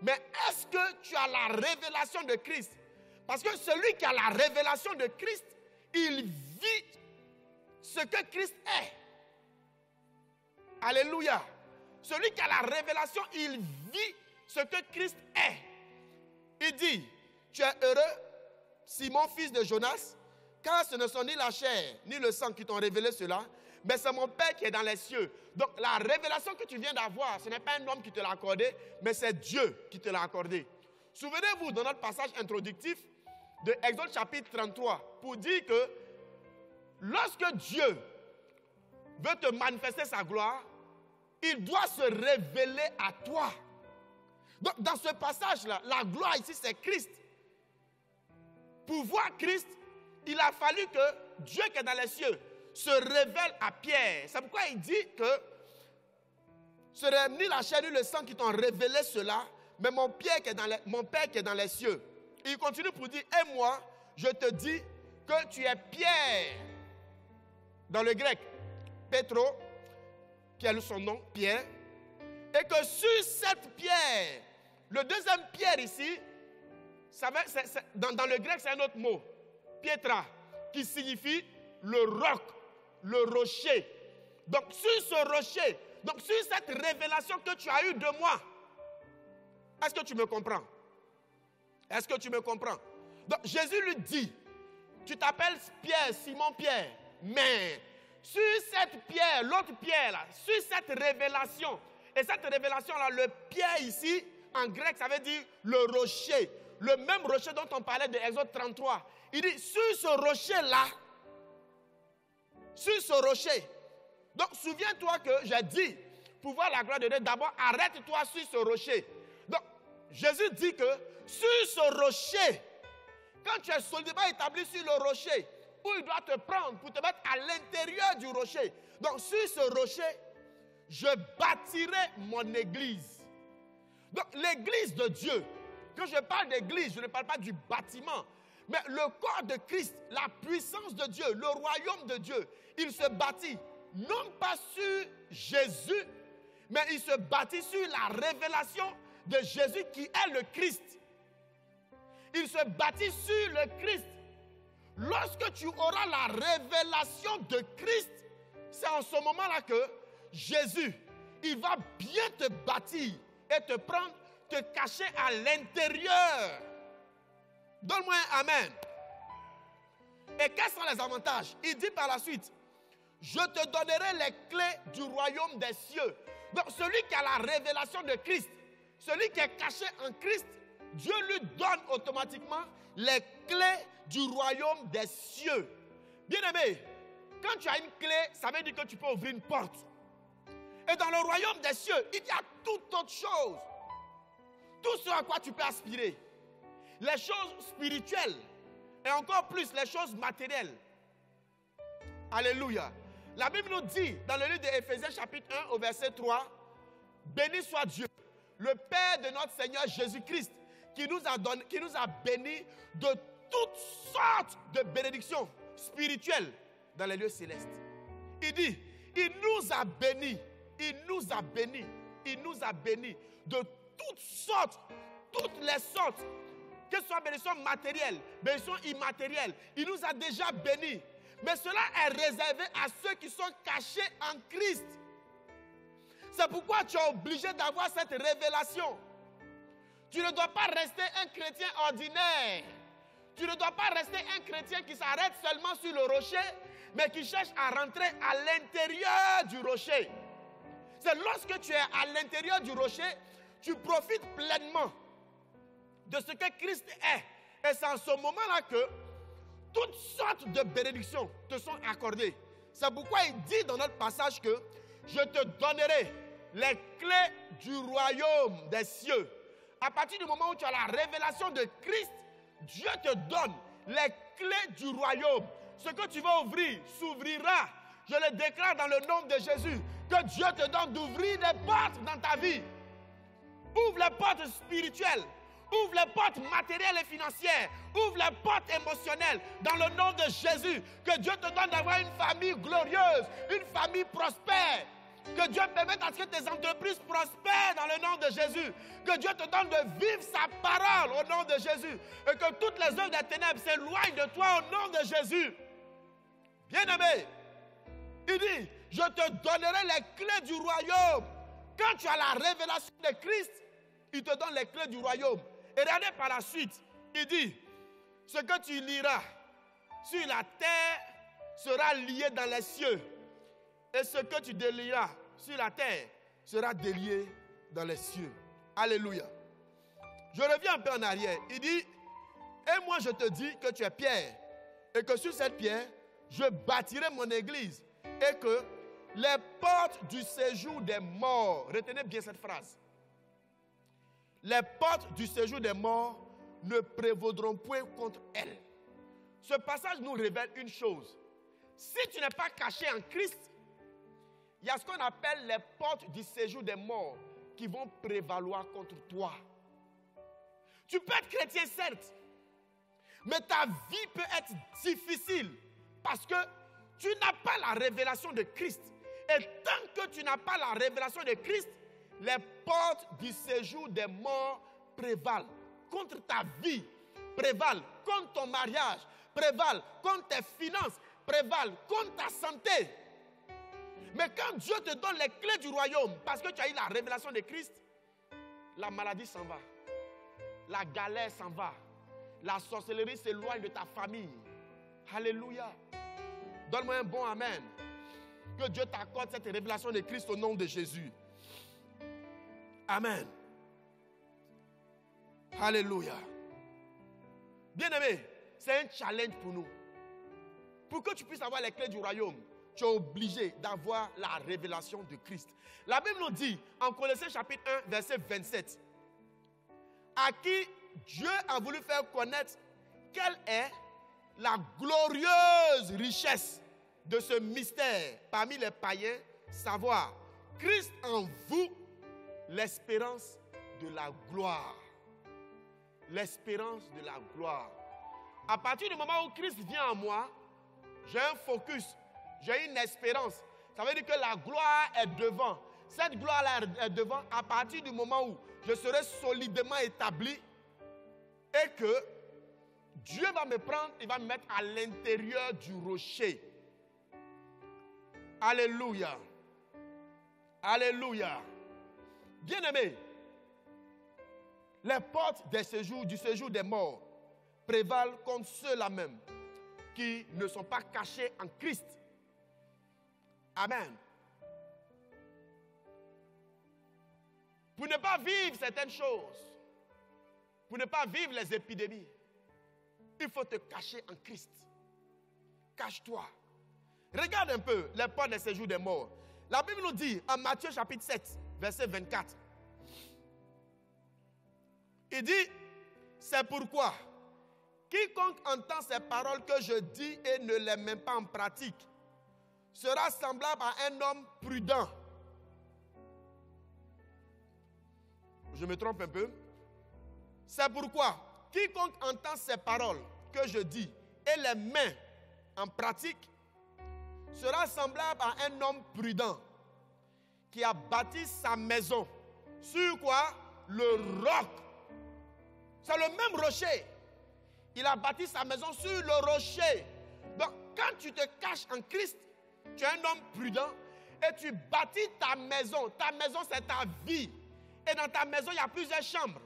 mais est-ce que tu as la révélation de Christ? Parce que celui qui a la révélation de Christ, il vit ce que Christ est. Alléluia. Celui qui a la révélation, il vit ce que Christ est. Il dit, tu es heureux, Simon, fils de Jonas, car ce ne sont ni la chair, ni le sang qui t'ont révélé cela, mais c'est mon Père qui est dans les cieux. Donc la révélation que tu viens d'avoir, ce n'est pas un homme qui te l'a accordé, mais c'est Dieu qui te l'a accordé. Souvenez-vous de notre passage introductif de Exode chapitre 33, pour dire que lorsque Dieu veut te manifester sa gloire, il doit se révéler à toi. Donc dans ce passage-là, la gloire ici c'est Christ. Pour voir Christ, il a fallu que Dieu qui est dans les cieux se révèle à Pierre. C'est pourquoi il dit que ce n'est ni la chair ni le sang qui t'ont révélé cela, mais mon Père qui est dans les cieux. Il continue pour dire, et moi, je te dis que tu es Pierre. Dans le grec, Pétro, qui est son nom, Pierre. Et que sur cette pierre, le deuxième pierre ici, dans le grec, c'est un autre mot, Pietra, qui signifie le roc, le rocher. Donc sur ce rocher, donc sur cette révélation que tu as eue de moi, est-ce que tu me comprends? Est-ce que tu me comprends? Donc Jésus lui dit, tu t'appelles Pierre, Simon Pierre, mais sur cette pierre, l'autre pierre là, sur cette révélation, et cette révélation là, le pierre ici, en grec, ça veut dire le rocher. le même rocher dont on parlait de Exode 33, il dit, sur ce rocher-là, sur ce rocher. Donc, souviens-toi que j'ai dit, pour voir la gloire de Dieu, d'abord, arrête-toi sur ce rocher. Donc, Jésus dit que sur ce rocher, quand tu es solidement établi sur le rocher, où il doit te prendre pour te mettre à l'intérieur du rocher. Donc, sur ce rocher, je bâtirai mon église. Donc, l'église de Dieu, quand je parle d'église, je ne parle pas du bâtiment, mais le corps de Christ, la puissance de Dieu, le royaume de Dieu, il se bâtit non pas sur Jésus, mais il se bâtit sur la révélation de Jésus qui est le Christ. Il se bâtit sur le Christ. Lorsque tu auras la révélation de Christ, c'est en ce moment-là que Jésus, il va bien te bâtir et te prendre, te cacher à l'intérieur. Donne-moi un amen. Et quels sont les avantages? Il dit par la suite, je te donnerai les clés du royaume des cieux. Donc celui qui a la révélation de Christ, celui qui est caché en Christ, Dieu lui donne automatiquement les clés du royaume des cieux. Bien-aimé, quand tu as une clé, ça veut dire que tu peux ouvrir une porte. Et dans le royaume des cieux, il y a toute autre chose. Tout ce à quoi tu peux aspirer. Les choses spirituelles et encore plus les choses matérielles. Alléluia. La Bible nous dit dans le livre d'Éphésiens chapitre 1 au verset 3, béni soit Dieu, le Père de notre Seigneur Jésus-Christ, qui nous a bénis de toutes sortes de bénédictions spirituelles dans les lieux célestes. Il dit, il nous a bénis de toutes sortes, toutes les sortes, que ce soit bénédictions matérielles, bénédictions immatérielles. Il nous a déjà bénis. Mais cela est réservé à ceux qui sont cachés en Christ. C'est pourquoi tu es obligé d'avoir cette révélation. Tu ne dois pas rester un chrétien ordinaire. Tu ne dois pas rester un chrétien qui s'arrête seulement sur le rocher, mais qui cherche à rentrer à l'intérieur du rocher. C'est lorsque tu es à l'intérieur du rocher, tu profites pleinement de ce que Christ est. Et c'est en ce moment-là que toutes sortes de bénédictions te sont accordées. C'est pourquoi il dit dans notre passage que je te donnerai les clés du royaume des cieux. À partir du moment où tu as la révélation de Christ, Dieu te donne les clés du royaume. Ce que tu vas ouvrir s'ouvrira. Je le déclare dans le nom de Jésus. Que Dieu te donne d'ouvrir des portes dans ta vie. Ouvre les portes spirituelles. Ouvre les portes matérielles et financières. Ouvre les portes émotionnelles. Dans le nom de Jésus. Que Dieu te donne d'avoir une famille glorieuse. Une famille prospère. Que Dieu permette à ce que tes entreprises prospèrent dans le nom de Jésus. Que Dieu te donne de vivre sa parole au nom de Jésus. Et que toutes les œuvres des ténèbres s'éloignent de toi au nom de Jésus. Bien-aimé, il dit, je te donnerai les clés du royaume. Quand tu as la révélation de Christ, il te donne les clés du royaume. Et regardez par la suite, il dit, ce que tu liras sur la terre sera lié dans les cieux. Et ce que tu délieras sur la terre sera délié dans les cieux. Alléluia. Je reviens un peu en arrière. Il dit, et moi je te dis que tu es pierre. Et que sur cette pierre, je bâtirai mon église. Et que les portes du séjour des morts, retenez bien cette phrase. Les portes du séjour des morts ne prévaudront point contre elle. Ce passage nous révèle une chose. Si tu n'es pas caché en Christ, il y a ce qu'on appelle les portes du séjour des morts qui vont prévaloir contre toi. Tu peux être chrétien, certes, mais ta vie peut être difficile parce que tu n'as pas la révélation de Christ. Et tant que tu n'as pas la révélation de Christ, les portes du séjour des morts prévalent contre ta vie, prévalent contre ton mariage, prévalent contre tes finances, prévalent contre ta santé. Mais quand Dieu te donne les clés du royaume, parce que tu as eu la révélation de Christ, la maladie s'en va, la galère s'en va, la sorcellerie s'éloigne de ta famille. Alléluia. Donne-moi un bon amen. Que Dieu t'accorde cette révélation de Christ au nom de Jésus. Amen. Alléluia. Bien-aimé, c'est un challenge pour nous. Pour que tu puisses avoir les clés du royaume, tu es obligé d'avoir la révélation de Christ. La Bible nous dit, en Colossiens chapitre 1, verset 27, à qui Dieu a voulu faire connaître quelle est la glorieuse richesse de ce mystère parmi les païens, savoir Christ en vous, l'espérance de la gloire. L'espérance de la gloire. À partir du moment où Christ vient en moi, j'ai un focus, j'ai une espérance. Ça veut dire que la gloire est devant. Cette gloire-là est devant à partir du moment où je serai solidement établi et que Dieu va me prendre, il va me mettre à l'intérieur du rocher. Alléluia. Alléluia. Bien-aimés, les portes du séjour des morts prévalent contre ceux-là même qui ne sont pas cachés en Christ. Amen. Pour ne pas vivre certaines choses, pour ne pas vivre les épidémies, il faut te cacher en Christ. Cache-toi. Regarde un peu les portes des séjours des morts. La Bible nous dit en Matthieu chapitre 7, verset 24. Il dit, c'est pourquoi quiconque entend ces paroles que je dis et ne les met pas en pratique sera semblable à un homme prudent. Je me trompe un peu. C'est pourquoi quiconque entend ces paroles que je dis et les met en pratique sera semblable à un homme prudent qui a bâti sa maison sur quoi? Le roc. C'est le même rocher. Il a bâti sa maison sur le rocher. Donc, quand tu te caches en Christ, tu es un homme prudent et tu bâtis ta maison. Ta maison, c'est ta vie. Et dans ta maison, il y a plusieurs chambres.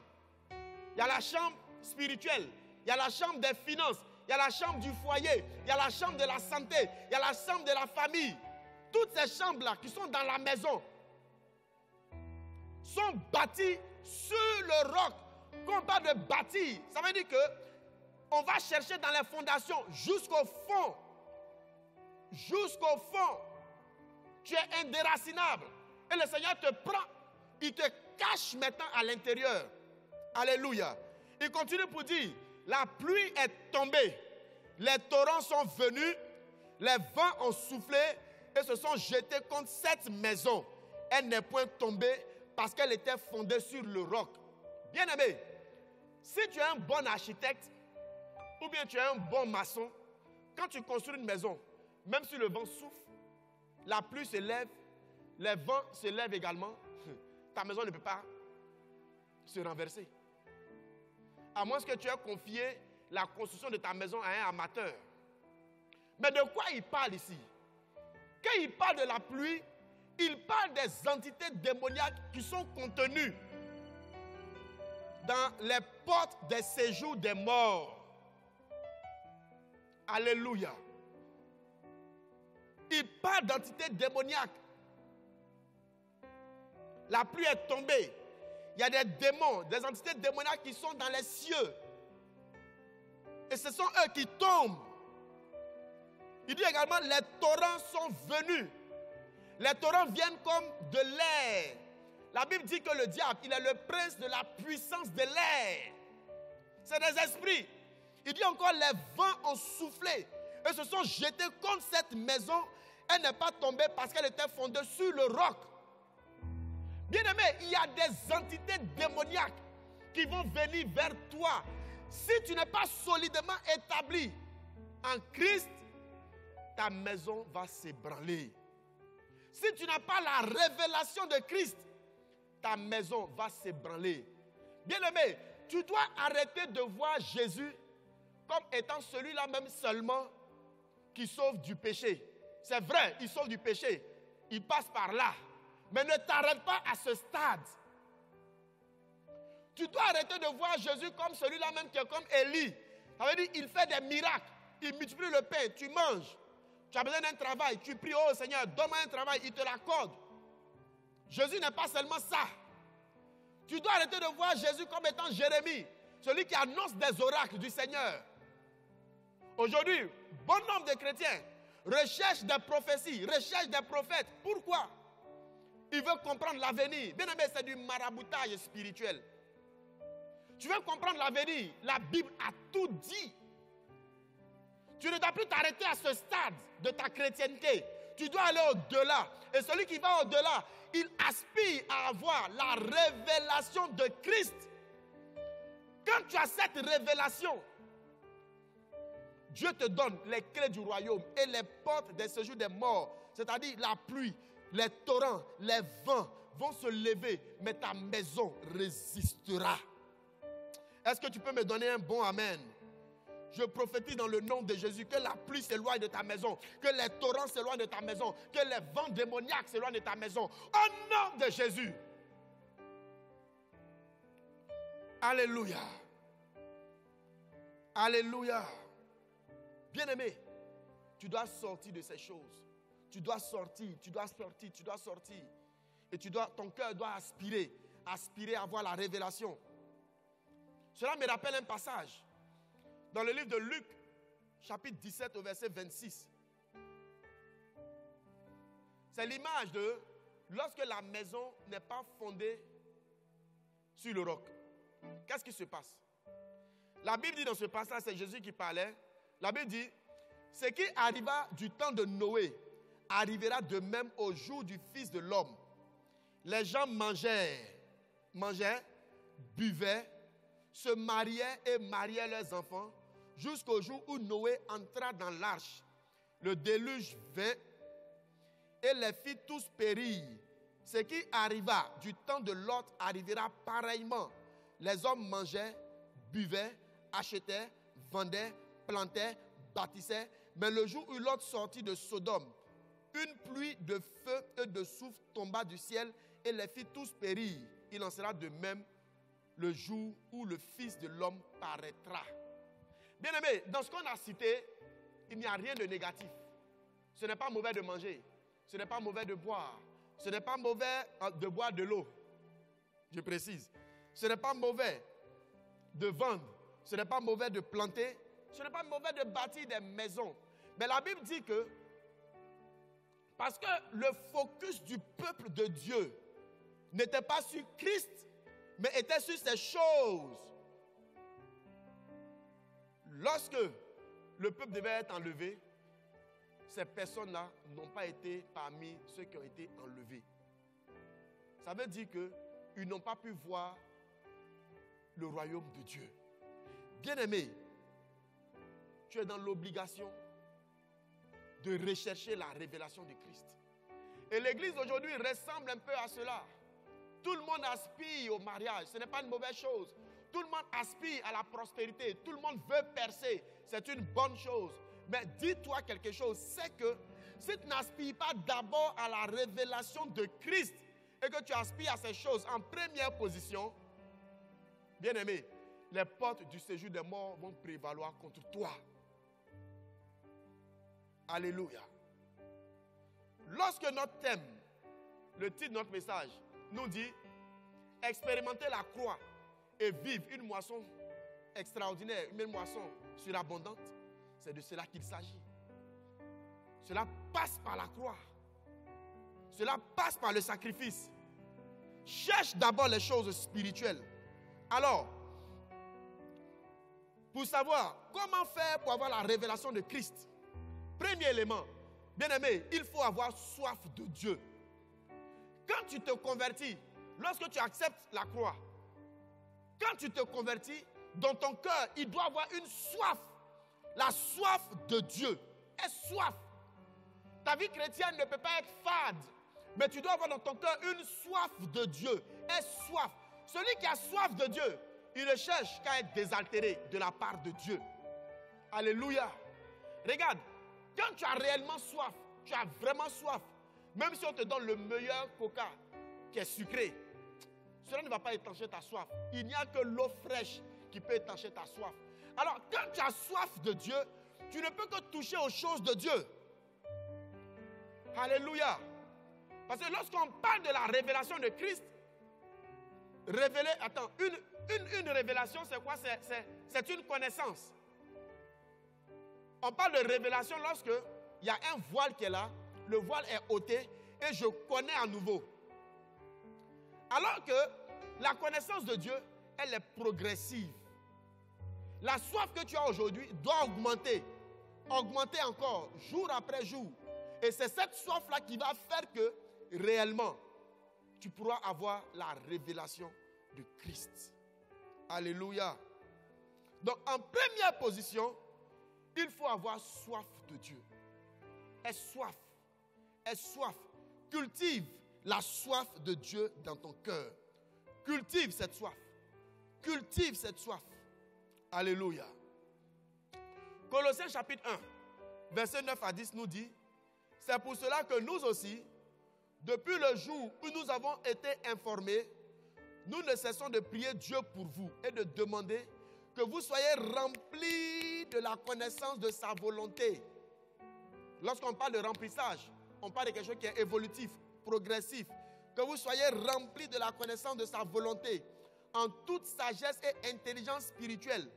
Il y a la chambre spirituelle, il y a la chambre des finances, il y a la chambre du foyer, il y a la chambre de la santé, il y a la chambre de la famille. Toutes ces chambres-là qui sont dans la maison sont bâties sur le roc. Quand on parle de bâtir, ça veut dire que on va chercher dans les fondations jusqu'au fond. Jusqu'au fond. Tu es indéracinable. Et le Seigneur te prend, il te cache maintenant à l'intérieur. Alléluia. Il continue pour dire, la pluie est tombée, les torrents sont venus, les vents ont soufflé et se sont jetés contre cette maison. Elle n'est point tombée parce qu'elle était fondée sur le roc. Bien-aimé, si tu es un bon architecte ou bien tu es un bon maçon, quand tu construis une maison, même si le vent souffle, la pluie se lève, les vents se lèvent également, ta maison ne peut pas se renverser. À moins que tu aies confié la construction de ta maison à un amateur. Mais de quoi il parle ici? Quand il parle de la pluie, il parle des entités démoniaques qui sont contenues dans les portes des séjours des morts. Alléluia. Il parle d'entités démoniaques. La pluie est tombée. Il y a des démons, des entités démoniaques qui sont dans les cieux. Et ce sont eux qui tombent. Il dit également, les torrents sont venus. Les torrents viennent comme de l'air. La Bible dit que le diable, il est le prince de la puissance de l'air. C'est des esprits. Il dit encore, les vents ont soufflé et se sont jetés contre cette maison. Elle n'est pas tombée parce qu'elle était fondée sur le roc. Bien-aimé, il y a des entités démoniaques qui vont venir vers toi. Si tu n'es pas solidement établi en Christ, ta maison va s'ébranler. Si tu n'as pas la révélation de Christ, ta maison va s'ébranler. Bien-aimé, tu dois arrêter de voir Jésus comme étant celui-là même seulement qui sauve du péché. C'est vrai, il sauve du péché. Il passe par là. Mais ne t'arrête pas à ce stade. Tu dois arrêter de voir Jésus comme celui-là même qui est comme Élie. Ça veut dire qu'il fait des miracles. Il multiplie le pain, tu manges. Tu as besoin d'un travail, tu pries, oh Seigneur, donne-moi un travail, il te l'accorde. Jésus n'est pas seulement ça. Tu dois arrêter de voir Jésus comme étant Jérémie. celui qui annonce des oracles du Seigneur. Aujourd'hui, bon nombre de chrétiens recherchent des prophéties, recherchent des prophètes. Pourquoi? Ils veulent comprendre l'avenir. Bien aimé, c'est du maraboutage spirituel. Tu veux comprendre l'avenir? La Bible a tout dit. Tu ne dois plus t'arrêter à ce stade de ta chrétienté. Tu dois aller au-delà. Et celui qui va au-delà, il aspire à avoir la révélation de Christ. Quand tu as cette révélation, Dieu te donne les clés du royaume et les portes des séjours des morts. C'est-à-dire la pluie, les torrents, les vents vont se lever, mais ta maison résistera. Est-ce que tu peux me donner un bon amen? Je prophétise dans le nom de Jésus que la pluie s'éloigne de ta maison, que les torrents s'éloignent de ta maison, que les vents démoniaques s'éloignent de ta maison. Au nom de Jésus. Alléluia. Alléluia. Bien-aimé, tu dois sortir de ces choses. Tu dois sortir, tu dois sortir, tu dois sortir. Et ton cœur doit aspirer à avoir la révélation. Cela me rappelle un passage dans le livre de Luc, chapitre 17 au verset 26. C'est l'image de lorsque la maison n'est pas fondée sur le roc. Qu'est-ce qui se passe? La Bible dit dans ce passage, c'est Jésus qui parlait. La Bible dit, ce qui arriva du temps de Noé arrivera de même au jour du Fils de l'homme. Les gens mangeaient, buvaient, se mariaient et mariaient leurs enfants jusqu'au jour où Noé entra dans l'arche. Le déluge vint et les fit tous périr. Ce qui arriva du temps de Lot arrivera pareillement. Les hommes mangeaient, buvaient, achetaient, vendaient, plantaient, bâtissaient. Mais le jour où Lot sortit de Sodome, une pluie de feu et de soufre tomba du ciel et les fit tous périr. Il en sera de même le jour où le Fils de l'homme paraîtra. Bien-aimé, dans ce qu'on a cité, il n'y a rien de négatif. Ce n'est pas mauvais de manger. Ce n'est pas mauvais de boire. Ce n'est pas mauvais de boire de l'eau. Je précise. Ce n'est pas mauvais de vendre. Ce n'est pas mauvais de planter. Ce n'est pas mauvais de bâtir des maisons. Mais la Bible dit que parce que le focus du peuple de Dieu n'était pas sur Christ, mais était sur ces choses. Lorsque le peuple devait être enlevé, ces personnes-là n'ont pas été parmi ceux qui ont été enlevés. Ça veut dire qu'ils n'ont pas pu voir le royaume de Dieu. Bien-aimé, tu es dans l'obligation de rechercher la révélation de Christ. Et l'église aujourd'hui ressemble un peu à cela. Tout le monde aspire au mariage, ce n'est pas une mauvaise chose. Tout le monde aspire à la prospérité, tout le monde veut percer, c'est une bonne chose. Mais dis-toi quelque chose, c'est que si tu n'aspires pas d'abord à la révélation de Christ et que tu aspires à ces choses en première position, bien-aimé, les portes du séjour des morts vont prévaloir contre toi. Alléluia. Lorsque notre thème, le titre de notre message, nous dit « Expérimenter la croix et vivre une moisson extraordinaire, une moisson surabondante », c'est de cela qu'il s'agit. Cela passe par la croix. Cela passe par le sacrifice. Cherche d'abord les choses spirituelles. Alors, pour savoir comment faire pour avoir la révélation de Christ, premier élément, bien-aimé, il faut avoir soif de Dieu. Quand tu te convertis, lorsque tu acceptes la croix, quand tu te convertis, dans ton cœur, il doit avoir une soif. La soif de Dieu. Aie soif. Ta vie chrétienne ne peut pas être fade, mais tu dois avoir dans ton cœur une soif de Dieu. Aie soif. Celui qui a soif de Dieu, il ne cherche qu'à être désaltéré de la part de Dieu. Alléluia. Regarde, quand tu as réellement soif, tu as vraiment soif, même si on te donne le meilleur coca qui est sucré, cela ne va pas étancher ta soif. Il n'y a que l'eau fraîche qui peut étancher ta soif. Alors, quand tu as soif de Dieu, tu ne peux que toucher aux choses de Dieu. Alléluia. Parce que lorsqu'on parle de la révélation de Christ, révéler, attends, une révélation, c'est quoi? C'est une connaissance. On parle de révélation lorsque il y a un voile qui est là, le voile est ôté et je connais à nouveau. Alors que la connaissance de Dieu, elle est progressive. La soif que tu as aujourd'hui doit augmenter. Augmenter encore, jour après jour. Et c'est cette soif-là qui va faire que, réellement, tu pourras avoir la révélation de Christ. Alléluia. Donc, en première position, il faut avoir soif de Dieu. Aie soif. Aie soif. Cultive la soif de Dieu dans ton cœur. Cultive cette soif. Cultive cette soif. Alléluia. Colossiens chapitre 1, verset 9 à 10 nous dit, c'est pour cela que nous aussi, depuis le jour où nous avons été informés, nous ne cessons de prier Dieu pour vous et de demander que vous soyez remplis de la connaissance de sa volonté. Lorsqu'on parle de remplissage, on parle de quelque chose qui est évolutif, progressif. Que vous soyez remplis de la connaissance de sa volonté, en toute sagesse et intelligence spirituelle,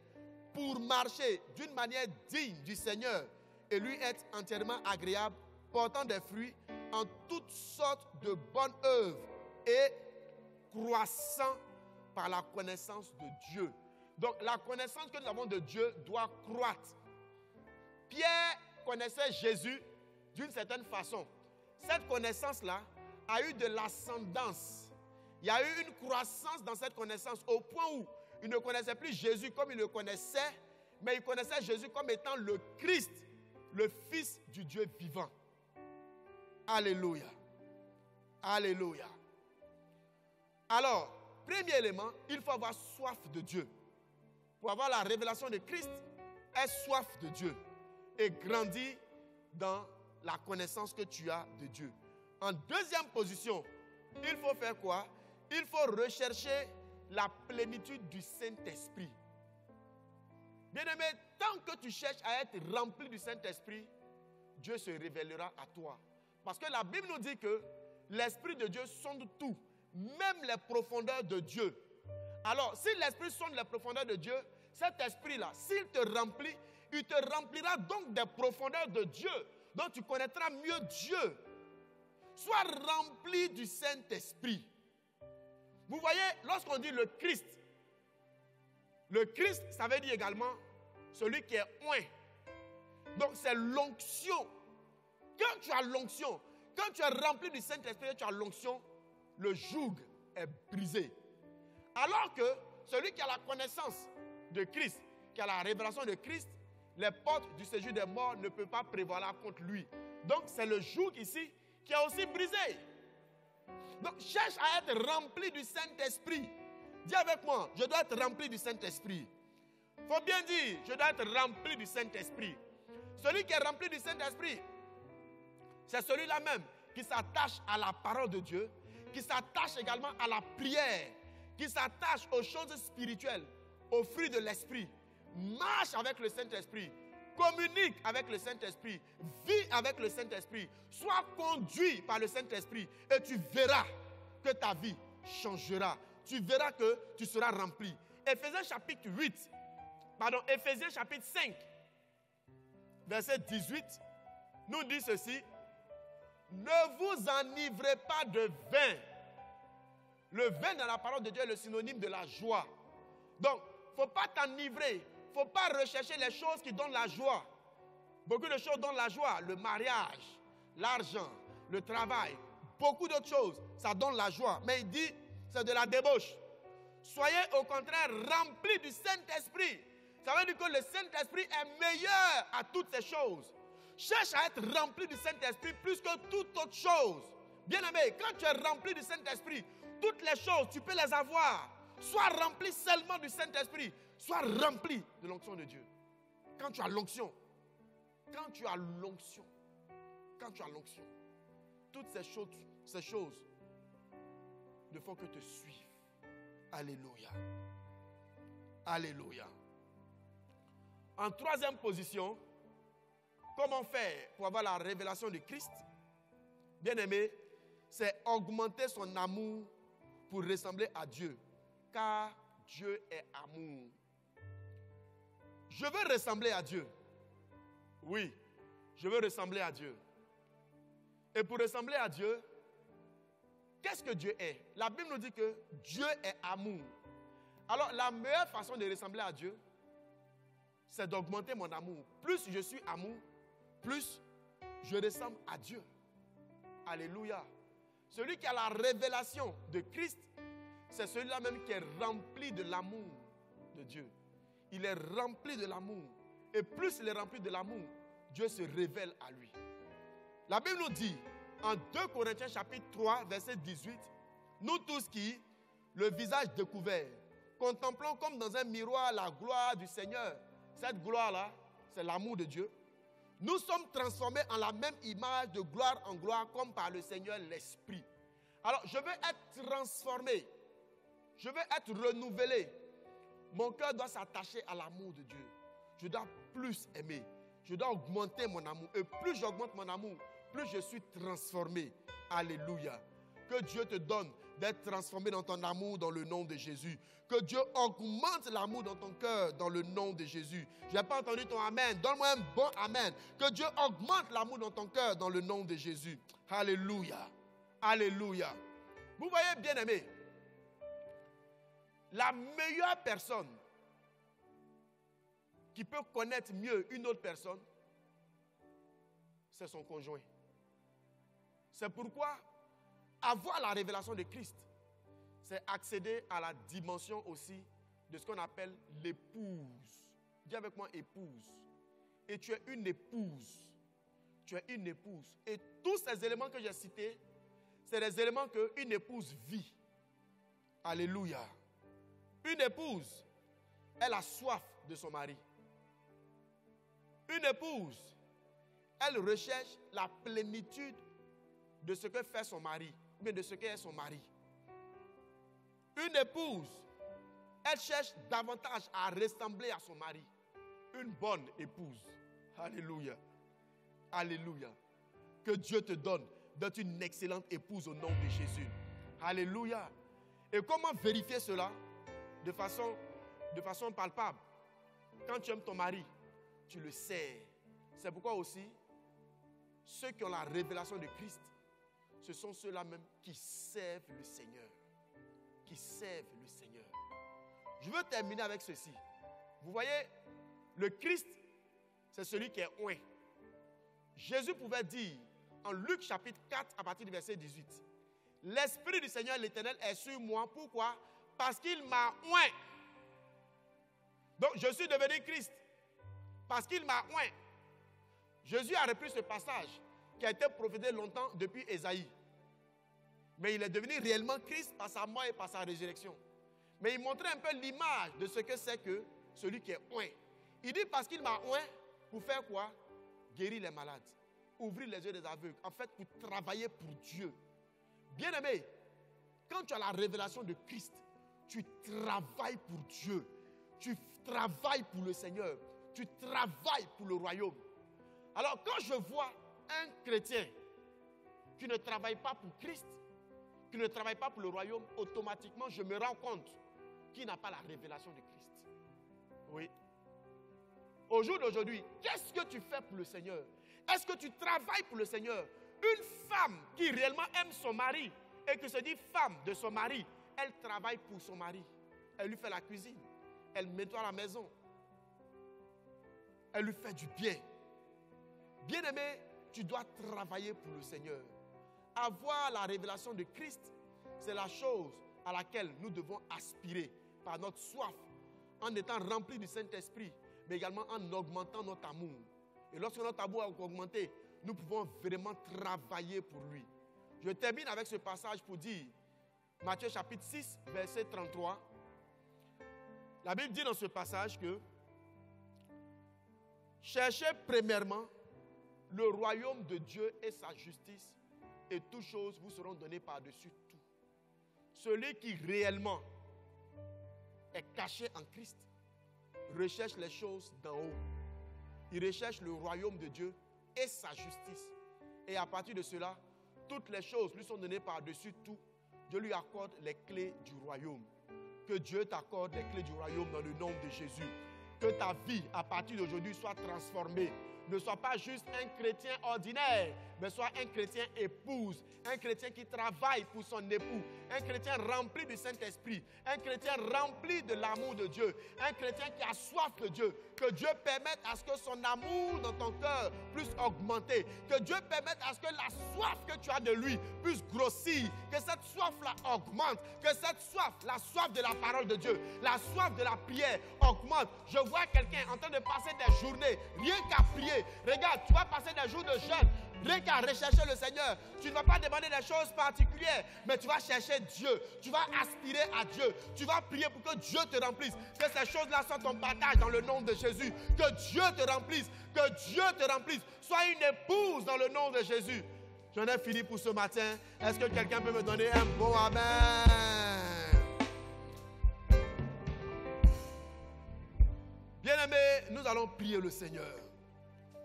pour marcher d'une manière digne du Seigneur et lui être entièrement agréable, portant des fruits en toutes sortes de bonnes œuvres et croissant par la connaissance de Dieu. Donc la connaissance que nous avons de Dieu doit croître. Pierre connaissait Jésus d'une certaine façon. Cette connaissance-là a eu de l'ascendance. Il y a eu une croissance dans cette connaissance au point où il ne connaissait plus Jésus comme il le connaissait, mais il connaissait Jésus comme étant le Christ, le Fils du Dieu vivant. Alléluia. Alléluia. Alors, premier élément, il faut avoir soif de Dieu. Pour avoir la révélation de Christ, aie soif de Dieu et grandis dans la connaissance que tu as de Dieu. En deuxième position, il faut faire quoi? Il faut rechercher la plénitude du Saint-Esprit. Bien-aimé, tant que tu cherches à être rempli du Saint-Esprit, Dieu se révélera à toi. Parce que la Bible nous dit que l'Esprit de Dieu sonde tout, même les profondeurs de Dieu. Alors, si l'Esprit sonde les profondeurs de Dieu, cet Esprit-là, s'il te remplit, il te remplira donc des profondeurs de Dieu. Donc tu connaîtras mieux Dieu. Sois rempli du Saint-Esprit. Vous voyez, lorsqu'on dit le Christ, ça veut dire également celui qui est oint. Donc c'est l'onction. Quand tu as l'onction, quand tu es rempli du Saint-Esprit et tu as l'onction, le joug est brisé. Alors que celui qui a la connaissance de Christ, qui a la révélation de Christ, les portes du séjour des morts ne peuvent pas prévaloir contre lui. Donc c'est le joug ici qui est aussi brisé. Donc cherche à être rempli du Saint-Esprit. Dis avec moi, je dois être rempli du Saint-Esprit. Il faut bien dire, je dois être rempli du Saint-Esprit. Celui qui est rempli du Saint-Esprit, c'est celui-là même qui s'attache à la parole de Dieu, qui s'attache également à la prière, qui s'attache aux choses spirituelles, aux fruits de l'Esprit, marche avec le Saint-Esprit, communique avec le Saint-Esprit, vis avec le Saint-Esprit, sois conduit par le Saint-Esprit et tu verras que ta vie changera. Tu verras que tu seras rempli. Éphésiens chapitre 5, verset 18, nous dit ceci. Ne vous enivrez pas de vin. Le vin dans la parole de Dieu est le synonyme de la joie. Donc, il ne faut pas t'enivrer. Il ne faut pas rechercher les choses qui donnent la joie. Beaucoup de choses donnent la joie. Le mariage, l'argent, le travail, beaucoup d'autres choses, ça donne la joie. Mais il dit, c'est de la débauche. Soyez au contraire remplis du Saint-Esprit. Ça veut dire que le Saint-Esprit est meilleur à toutes ces choses. Cherche à être rempli du Saint-Esprit plus que toute autre chose. Bien-aimé, quand tu es rempli du Saint-Esprit, toutes les choses, tu peux les avoir. Sois rempli seulement du Saint-Esprit. Sois rempli de l'onction de Dieu. Quand tu as l'onction, toutes ces choses ne font que te suivre. Alléluia. Alléluia. En troisième position, comment faire pour avoir la révélation de Christ? Bien-aimé, c'est augmenter son amour pour ressembler à Dieu. car Dieu est amour. Je veux ressembler à Dieu. Oui, je veux ressembler à Dieu. Et pour ressembler à Dieu, qu'est-ce que Dieu est? La Bible nous dit que Dieu est amour. Alors, la meilleure façon de ressembler à Dieu, c'est d'augmenter mon amour. Plus je suis amour, plus je ressemble à Dieu. Alléluia. Celui qui a la révélation de Christ, c'est celui-là même qui est rempli de l'amour de Dieu. Il est rempli de l'amour. Et plus il est rempli de l'amour, Dieu se révèle à lui. La Bible nous dit, en 2 Corinthiens chapitre 3, verset 18, nous tous qui, le visage découvert, contemplons comme dans un miroir la gloire du Seigneur. Cette gloire-là, c'est l'amour de Dieu. Nous sommes transformés en la même image de gloire en gloire comme par le Seigneur l'Esprit. Alors, je veux être transformé. Je veux être renouvelé. Mon cœur doit s'attacher à l'amour de Dieu. Je dois plus aimer. Je dois augmenter mon amour. Et plus j'augmente mon amour, plus je suis transformé. Alléluia. Que Dieu te donne d'être transformé dans ton amour dans le nom de Jésus. Que Dieu augmente l'amour dans ton cœur dans le nom de Jésus. Je n'ai pas entendu ton amen. Donne-moi un bon amen. Que Dieu augmente l'amour dans ton cœur dans le nom de Jésus. Alléluia. Alléluia. Vous voyez, bien-aimés, la meilleure personne qui peut connaître mieux une autre personne, c'est son conjoint. C'est pourquoi avoir la révélation de Christ, c'est accéder à la dimension aussi de ce qu'on appelle l'épouse. Dis avec moi épouse. Et tu es une épouse. Tu es une épouse. Et tous ces éléments que j'ai cités, c'est des éléments qu'une épouse vit. Alléluia. Une épouse, elle a soif de son mari. Une épouse, elle recherche la plénitude de ce que fait son mari, mais de ce qu'est son mari. Une épouse, elle cherche davantage à ressembler à son mari. Une bonne épouse. Alléluia. Alléluia. Que Dieu te donne d'être une excellente épouse au nom de Jésus. Alléluia. Et comment vérifier cela? De façon palpable. Quand tu aimes ton mari, tu le sais. C'est pourquoi aussi, ceux qui ont la révélation de Christ, ce sont ceux-là même qui servent le Seigneur. Qui servent le Seigneur. Je veux terminer avec ceci. Vous voyez, le Christ, c'est celui qui est oint. Jésus pouvait dire, en Luc chapitre 4, à partir du verset 18, « L'Esprit du Seigneur l'Éternel est sur moi. » Pourquoi? Parce qu'il m'a oint. Donc, je suis devenu Christ. Parce qu'il m'a oint. Jésus a repris ce passage qui a été prophétisé longtemps depuis Ésaïe. Mais il est devenu réellement Christ par sa mort et par sa résurrection. Mais il montrait un peu l'image de ce que c'est que celui qui est oint. Il dit parce qu'il m'a oint, pour faire quoi? Guérir les malades, ouvrir les yeux des aveugles. En fait, pour travailler pour Dieu. Bien-aimé, quand tu as la révélation de Christ, tu travailles pour Dieu. Tu travailles pour le Seigneur. Tu travailles pour le royaume. Alors, quand je vois un chrétien qui ne travaille pas pour Christ, qui ne travaille pas pour le royaume, automatiquement, je me rends compte qu'il n'a pas la révélation de Christ. Oui. Au jour d'aujourd'hui, qu'est-ce que tu fais pour le Seigneur? Est-ce que tu travailles pour le Seigneur? Une femme qui réellement aime son mari et qui se dit femme de son mari, elle travaille pour son mari. Elle lui fait la cuisine. Elle nettoie la maison. Elle lui fait du bien. Bien-aimé, tu dois travailler pour le Seigneur. Avoir la révélation de Christ, c'est la chose à laquelle nous devons aspirer par notre soif, en étant remplis du Saint-Esprit, mais également en augmentant notre amour. Et lorsque notre amour a augmenté, nous pouvons vraiment travailler pour lui. Je termine avec ce passage pour dire, Matthieu chapitre 6, verset 33. La Bible dit dans ce passage que cherchez premièrement le royaume de Dieu et sa justice, et toutes choses vous seront données par-dessus tout. Celui qui réellement est caché en Christ recherche les choses d'en haut. Il recherche le royaume de Dieu et sa justice. Et à partir de cela, toutes les choses lui sont données par-dessus tout. Dieu lui accorde les clés du royaume. Que Dieu t'accorde les clés du royaume dans le nom de Jésus. Que ta vie, à partir d'aujourd'hui, soit transformée. Ne sois pas juste un chrétien ordinaire, mais sois un chrétien épouse, un chrétien qui travaille pour son époux, un chrétien rempli du Saint-Esprit, un chrétien rempli de l'amour de Dieu, un chrétien qui a soif de Dieu. Que Dieu permette à ce que son amour dans ton cœur puisse augmenter. Que Dieu permette à ce que la soif que tu as de lui puisse grossir. Que cette soif-là augmente. Que cette soif, la soif de la parole de Dieu, la soif de la prière augmente. Je vois quelqu'un en train de passer des journées, rien qu'à prier. Regarde, tu vas passer des jours de jeûne, rien qu'à rechercher le Seigneur. Tu ne vas pas demander des choses particulières, mais tu vas chercher Dieu. Tu vas aspirer à Dieu. Tu vas prier pour que Dieu te remplisse. Que ces choses-là soient ton partage dans le nom de Jésus. Que Dieu te remplisse. Que Dieu te remplisse. Sois une épouse dans le nom de Jésus. J'en ai fini pour ce matin. Est-ce que quelqu'un peut me donner un bon amen? Bien-aimé, nous allons prier le Seigneur.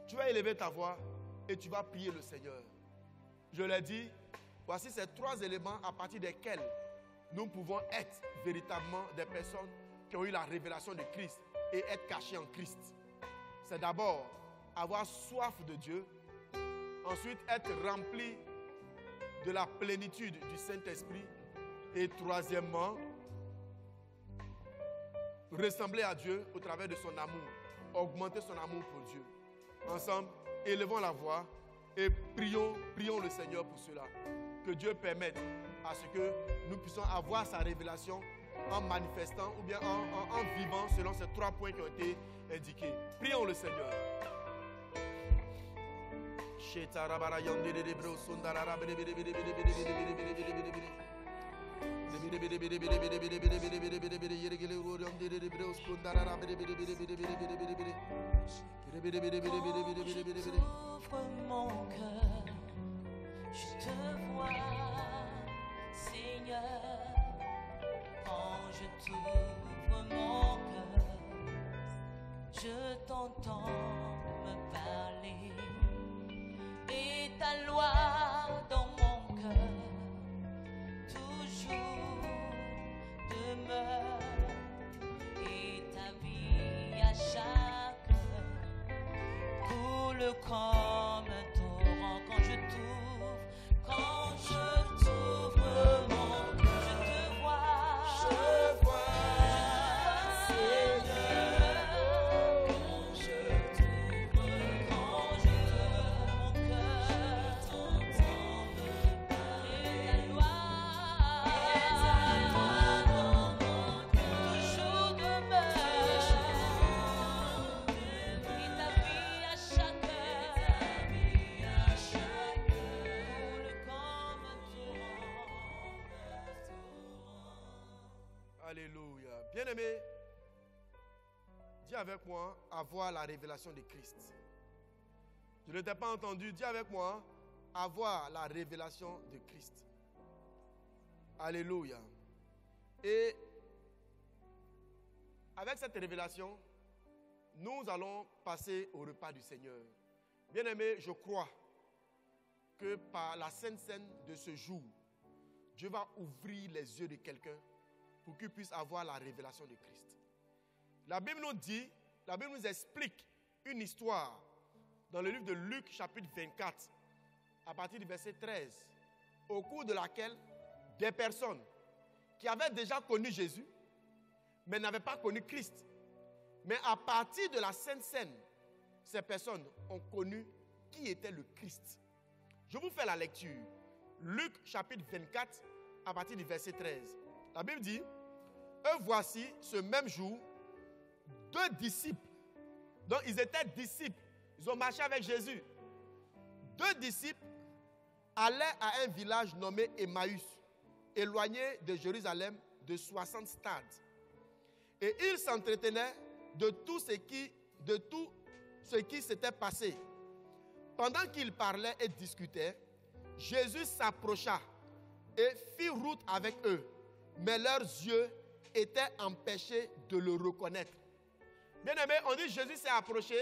Tu vas élever ta voix et tu vas prier le Seigneur. Je l'ai dit, voici ces 3 éléments à partir desquels nous pouvons être véritablement des personnes qui ont eu la révélation de Christ et être cachées en Christ. C'est d'abord avoir soif de Dieu, ensuite être rempli de la plénitude du Saint-Esprit et troisièmement, ressembler à Dieu au travers de son amour, augmenter son amour pour Dieu. Ensemble, élevons la voix et prions le Seigneur pour cela. Que Dieu permette à ce que nous puissions avoir sa révélation en manifestant ou bien en vivant selon ces 3 points qui ont été indiqués. Prions le Seigneur. Ouvre mon cœur, je te vois, Seigneur. Quand je t'ouvre mon cœur, je t'entends me parler. Et ta loi dans mon cœur, toujours demeure. Et ta vie à chaque heure coule comme un torrent. Quand je t'ouvre mon cœur, je te vois, Seigneur. Quand je t'ouvre mon cœur, t'entends me parler. Ta loi dans mon cœur, toujours demeure. Et ta vie à chaque heure coule comme un torrent. Alléluia. Bien-aimé, dis avec moi, avoir la révélation de Christ. Je ne t'ai pas entendu. Dis avec moi, avoir la révélation de Christ. Alléluia. Et avec cette révélation, nous allons passer au repas du Seigneur. Bien-aimé, je crois que par la Sainte Seine de ce jour, Dieu va ouvrir les yeux de quelqu'un pour qu'il puisse avoir la révélation de Christ. La Bible nous dit, la Bible nous explique une histoire dans le livre de Luc, chapitre 24, à partir du verset 13, au cours de laquelle des personnes qui avaient déjà connu Jésus, mais n'avaient pas connu Christ, mais à partir de la Sainte Seine, ces personnes ont connu qui était le Christ. Je vous fais la lecture. Luc, chapitre 24, à partir du verset 13. La Bible dit, eux voici ce même jour, 2 disciples. Donc ils étaient disciples. Ils ont marché avec Jésus. 2 disciples allaient à un village nommé Emmaüs, éloigné de Jérusalem de 60 stades. Et ils s'entretenaient de tout ce qui s'était passé. Pendant qu'ils parlaient et discutaient, Jésus s'approcha et fit route avec eux. Mais leurs yeux étaient empêchés de le reconnaître. Bien-aimés, on dit Jésus s'est approché.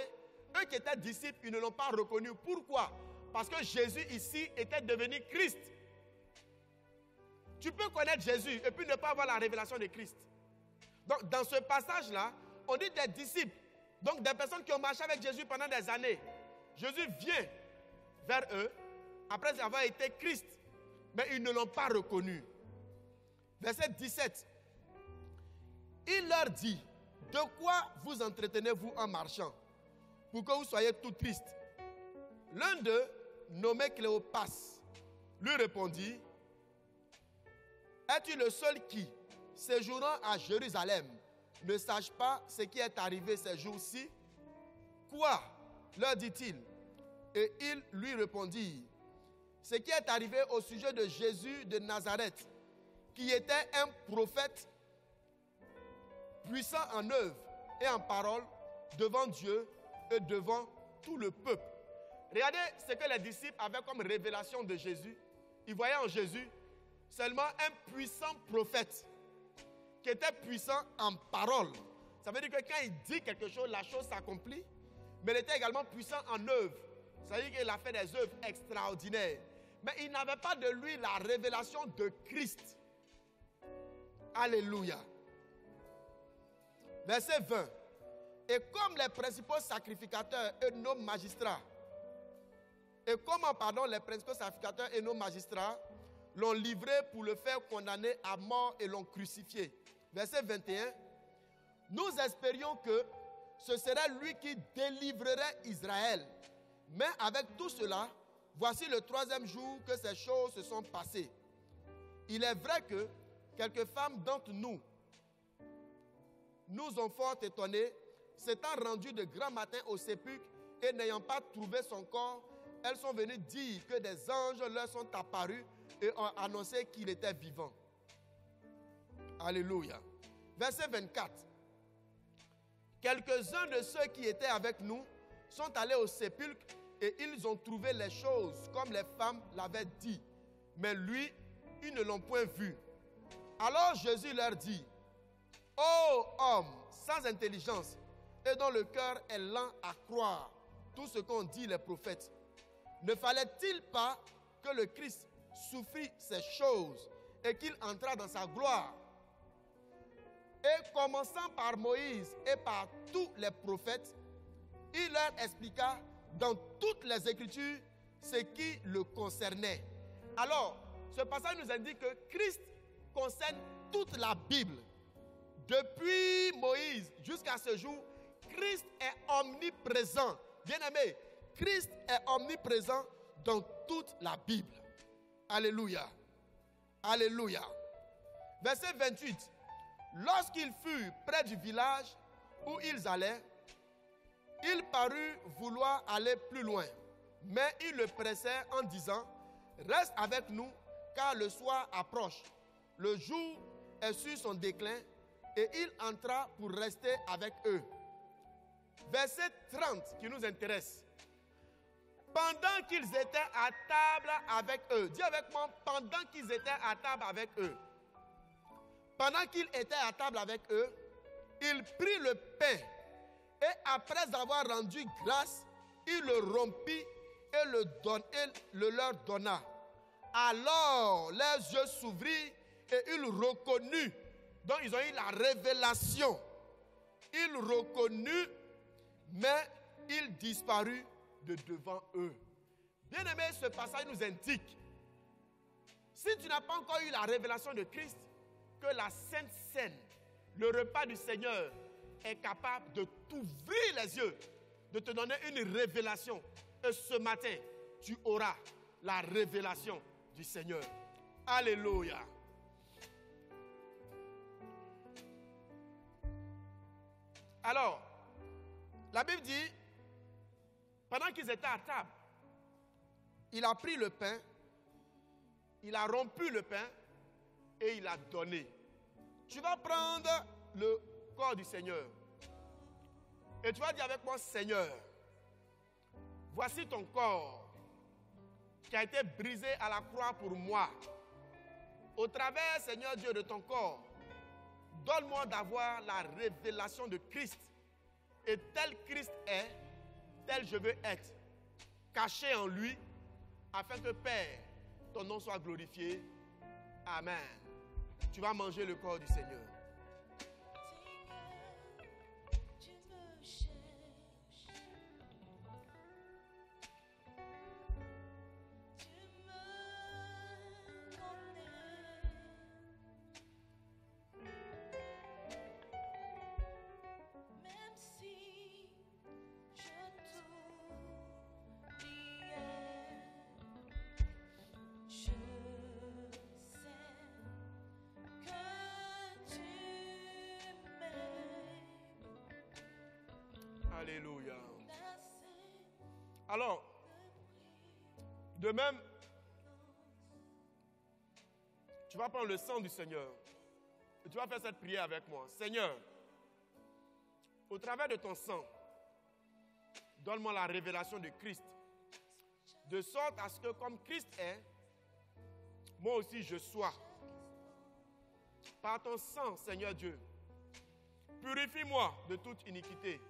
Eux qui étaient disciples, ils ne l'ont pas reconnu. Pourquoi? Parce que Jésus ici était devenu Christ. Tu peux connaître Jésus et puis ne pas avoir la révélation de Christ. Donc, dans ce passage-là, on dit des disciples. Donc, des personnes qui ont marché avec Jésus pendant des années. Jésus vient vers eux, après avoir été Christ. Mais ils ne l'ont pas reconnu. Verset 17. Il leur dit, de quoi vous entretenez-vous en marchant, pour que vous soyez tout tristes? L'un d'eux, nommé Cléopas, lui répondit, es-tu le seul qui, séjournant à Jérusalem, ne sache pas ce qui est arrivé ces jours-ci? Quoi? Leur dit-il. Et ils lui répondirent, ce qui est arrivé au sujet de Jésus de Nazareth, qui était un prophète puissant en œuvre et en parole devant Dieu et devant tout le peuple. Regardez ce que les disciples avaient comme révélation de Jésus. Ils voyaient en Jésus seulement un puissant prophète qui était puissant en parole. Ça veut dire que quand il dit quelque chose, la chose s'accomplit, mais il était également puissant en œuvre. Ça veut dire qu'il a fait des œuvres extraordinaires. Mais il n'avait pas de lui la révélation de Christ. Alléluia. Verset 20. Et comme les principaux sacrificateurs et nos magistrats, les principaux sacrificateurs et nos magistrats l'ont livré pour le faire condamner à mort et l'ont crucifié. Verset 21. Nous espérions que ce serait lui qui délivrerait Israël. Mais avec tout cela, voici le 3e jour que ces choses se sont passées. Il est vrai que quelques femmes d'entre nous ont fort étonnés, s'étant rendues de grand matin au sépulcre et n'ayant pas trouvé son corps, elles sont venues dire que des anges leur sont apparus et ont annoncé qu'il était vivant. Alléluia. Verset 24. Quelques-uns de ceux qui étaient avec nous sont allés au sépulcre et ils ont trouvé les choses comme les femmes l'avaient dit. Mais lui, ils ne l'ont point vu. Alors Jésus leur dit, ô homme sans intelligence et dont le cœur est lent à croire tout ce qu'ont dit les prophètes, ne fallait-il pas que le Christ souffrit ces choses et qu'il entrât dans sa gloire? Et commençant par Moïse et par tous les prophètes, il leur expliqua dans toutes les Écritures ce qui le concernait. Alors, ce passage nous indique que Christ concerne toute la Bible. Depuis Moïse jusqu'à ce jour, Christ est omniprésent. Bien-aimé, Christ est omniprésent dans toute la Bible. Alléluia. Alléluia. Verset 28. Lorsqu'ils furent près du village où ils allaient, il parut vouloir aller plus loin. Mais il le pressait en disant, reste avec nous, car le soir approche. Le jour est sur son déclin, et il entra pour rester avec eux. Verset 30 qui nous intéresse. Pendant qu'ils étaient à table avec eux. Dis avec moi, pendant qu'ils étaient à table avec eux. Pendant qu'il était à table avec eux, il prit le pain et après avoir rendu grâce, il le rompit et le leur donna. Alors leurs yeux s'ouvrirent et ils reconnurent. Donc ils ont eu la révélation. Ils reconnurent, mais il disparut de devant eux. Bien aimé, ce passage nous indique, si tu n'as pas encore eu la révélation de Christ, que la Sainte Seine, le repas du Seigneur, est capable de t'ouvrir les yeux, de te donner une révélation. Et ce matin, tu auras la révélation du Seigneur. Alléluia. Alors, la Bible dit, pendant qu'ils étaient à table, il a pris le pain, il a rompu le pain et il a donné. Tu vas prendre le corps du Seigneur et tu vas dire avec moi, Seigneur, voici ton corps qui a été brisé à la croix pour moi. Au travers, Seigneur Dieu, de ton corps, donne-moi d'avoir la révélation de Christ. Et tel Christ est, tel je veux être, caché en lui, afin que Père, ton nom soit glorifié Amen. Tu vas manger le corps du Seigneur. Tu me cherches, tu me connais, même si je t'oubliais, je sais que tu m'aimes. Alléluia. Assez Alors, de même, tu vas prendre le sang du Seigneur et tu vas faire cette prière avec moi. Seigneur, au travers de ton sang, donne-moi la révélation de Christ, de sorte à ce que comme Christ est, moi aussi je sois. Par ton sang, Seigneur Dieu, purifie-moi de toute iniquité,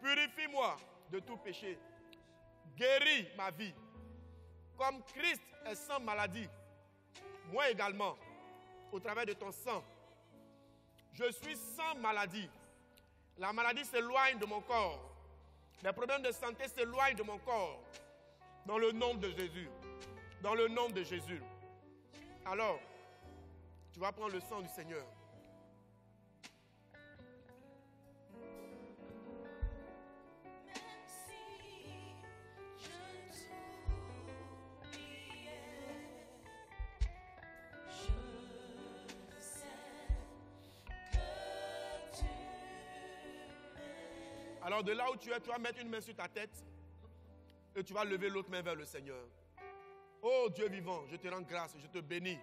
purifie-moi de tout péché, guéris ma vie. Comme Christ est sans maladie, moi également, au travers de ton sang, je suis sans maladie. La maladie s'éloigne de mon corps. Les problèmes de santé s'éloignent de mon corps. Dans le nom de Jésus. Dans le nom de Jésus. Alors, tu vas prendre le sang du Seigneur. même si je t'oubliais, je sais que tu m'aimes. Alors de là où tu es, tu vas mettre une main sur ta tête et tu vas lever l'autre main vers le Seigneur. Oh Dieu vivant, je te rends grâce, je te bénis.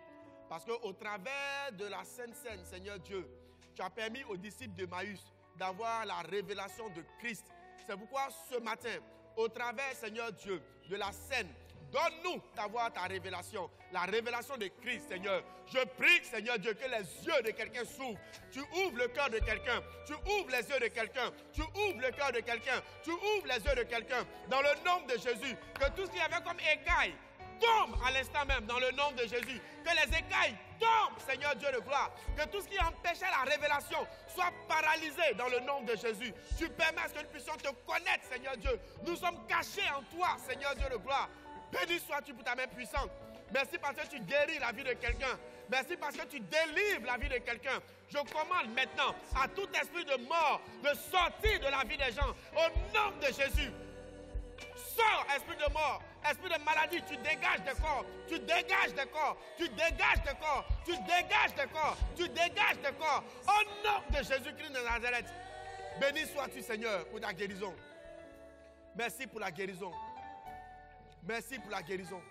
Parce qu'au travers de la Sainte Seine, Seigneur Dieu, tu as permis aux disciples d'Emmaüs d'avoir la révélation de Christ. C'est pourquoi ce matin, au travers, Seigneur Dieu, de la Seine, donne-nous d'avoir ta révélation, la révélation de Christ, Seigneur. Je prie, Seigneur Dieu, que les yeux de quelqu'un s'ouvrent. Tu ouvres le cœur de quelqu'un. Tu ouvres les yeux de quelqu'un. Tu ouvres le cœur de quelqu'un. Tu ouvres les yeux de quelqu'un. Dans le nom de Jésus, que tout ce qu'il y avait comme écaille tombe à l'instant même, dans le nom de Jésus. Que les écailles tombent, Seigneur Dieu de gloire. Que tout ce qui empêchait la révélation soit paralysé dans le nom de Jésus. Tu permets à ce que nous puissions te connaître, Seigneur Dieu. Nous sommes cachés en toi, Seigneur Dieu de gloire. Béni sois-tu pour ta main puissante. Merci parce que tu guéris la vie de quelqu'un. Merci parce que tu délivres la vie de quelqu'un. Je commande maintenant à tout esprit de mort de sortir de la vie des gens. Au nom de Jésus. Sors, esprit de mort, esprit de maladie, tu dégages des corps, tu dégages des corps, tu dégages des corps, tu dégages des corps, tu dégages des corps. Au nom de Jésus-Christ de Nazareth. Béni sois-tu, Seigneur, pour ta guérison. Merci pour la guérison. Merci pour la guérison.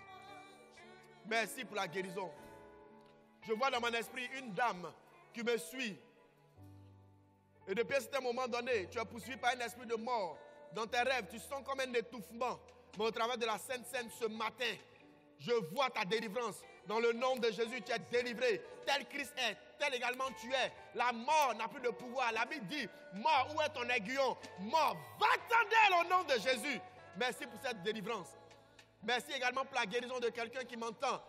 Merci pour la guérison. Je vois dans mon esprit une dame qui me suit. Et depuis un certain moment donné, tu es poursuivi par un esprit de mort. Dans tes rêves, tu sens comme un étouffement. Mais au travers de la Sainte Seine ce matin, je vois ta délivrance. Dans le nom de Jésus, tu es délivré. Tel Christ est, tel également tu es. La mort n'a plus de pouvoir. La Bible dit, mort, où est ton aiguillon? Mort, va-t'en au nom de Jésus. Merci pour cette délivrance. Merci également pour la guérison de quelqu'un qui m'entend.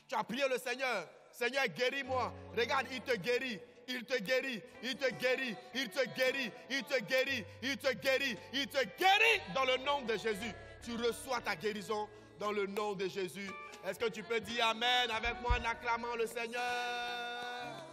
Tu as prié le Seigneur. Seigneur, guéris-moi. Regarde, il te guérit. Il te guérit, il te guérit, il te guérit, il te guérit, il te guérit, il te guérit dans le nom de Jésus. Tu reçois ta guérison dans le nom de Jésus. Est-ce que tu peux dire Amen avec moi en acclamant le Seigneur?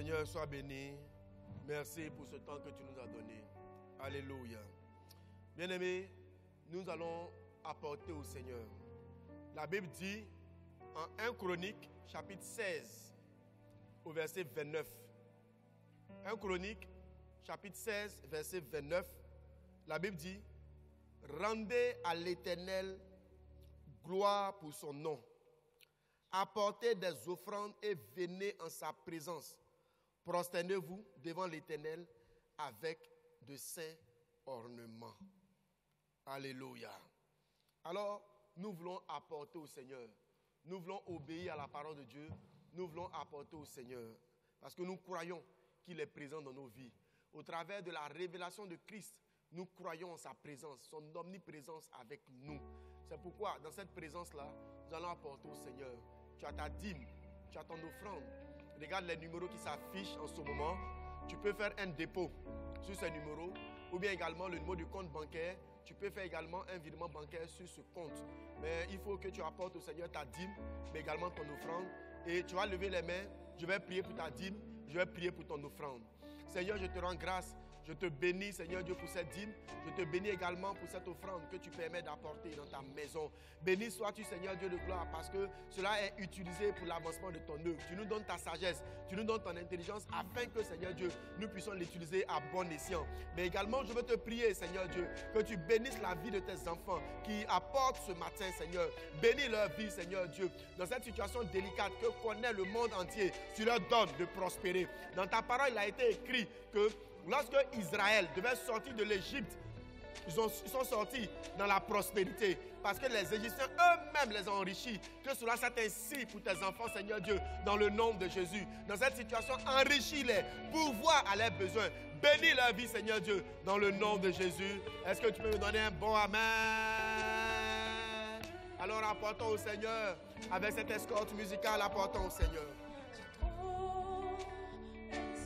Seigneur, sois béni. Merci pour ce temps que tu nous as donné. Alléluia. Bien-aimés, nous allons apporter au Seigneur La Bible dit en 1 Chronique, chapitre 16, au verset 29. 1 Chronique, chapitre 16, verset 29. La Bible dit, rendez à l'Éternel gloire pour son nom. Apportez des offrandes et venez en sa présence. Prosternez-vous devant l'Éternel avec de saints ornements. Alléluia. Alors, nous voulons apporter au Seigneur. Nous voulons obéir à la parole de Dieu. Nous voulons apporter au Seigneur. Parce que nous croyons qu'il est présent dans nos vies. Au travers de la révélation de Christ, nous croyons en sa présence, son omniprésence avec nous. C'est pourquoi, dans cette présence-là, nous allons apporter au Seigneur. Tu as ta dîme, tu as ton offrande. Regarde les numéros qui s'affichent en ce moment. Tu peux faire un dépôt sur ces numéros, ou bien également le numéro du compte bancaire. Tu peux faire également un virement bancaire sur ce compte. Mais il faut que tu apportes au Seigneur ta dîme, mais également ton offrande. Et tu vas lever les mains. Je vais prier pour ta dîme, je vais prier pour ton offrande. Seigneur, je te rends grâce. Je te bénis, Seigneur Dieu, pour cette dîme. Je te bénis également pour cette offrande que tu permets d'apporter dans ta maison. Béni sois-tu, Seigneur Dieu de gloire, parce que cela est utilisé pour l'avancement de ton œuvre. Tu nous donnes ta sagesse, tu nous donnes ton intelligence, afin que, Seigneur Dieu, nous puissions l'utiliser à bon escient. Mais également, je veux te prier, Seigneur Dieu, que tu bénisses la vie de tes enfants qui apportent ce matin, Seigneur. Bénis leur vie, Seigneur Dieu. Dans cette situation délicate que connaît le monde entier, tu leur donnes de prospérer. Dans ta parole, il a été écrit que lorsque Israël devait sortir de l'Égypte, ils sont sortis dans la prospérité parce que les Égyptiens eux-mêmes les ont enrichis. Que cela soit ainsi pour tes enfants, Seigneur Dieu, dans le nom de Jésus. Dans cette situation, enrichis-les, pourvois à leurs besoins. Bénis leur vie, Seigneur Dieu, dans le nom de Jésus. Est-ce que tu peux me donner un bon amen? Alors apportons au Seigneur, avec cette escorte musicale, apportons au Seigneur. Tu trouves une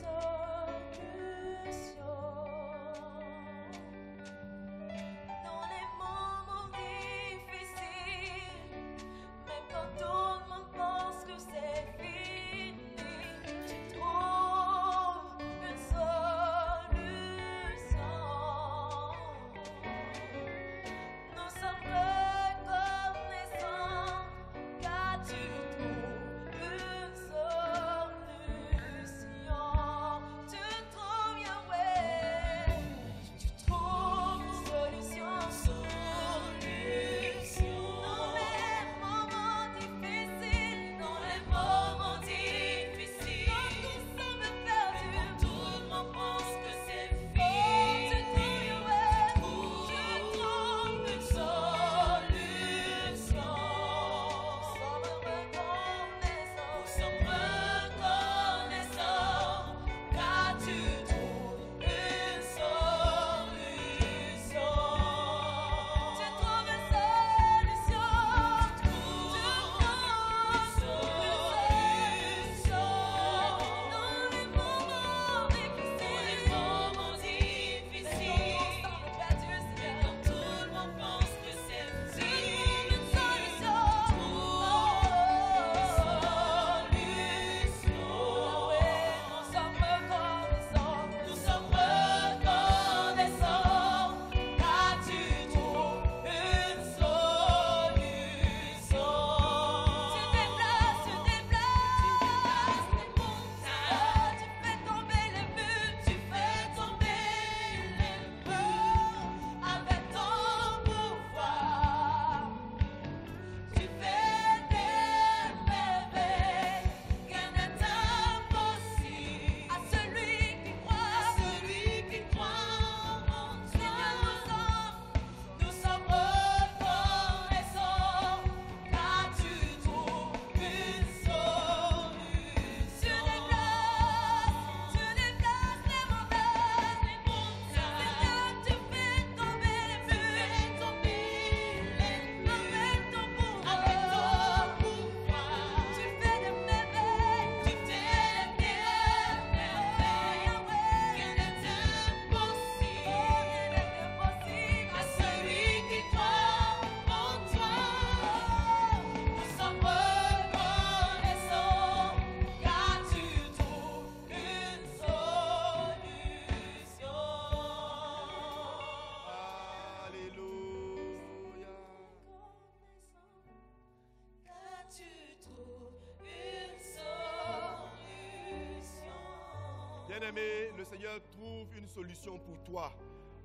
Bien-aimé, le Seigneur trouve une solution pour toi.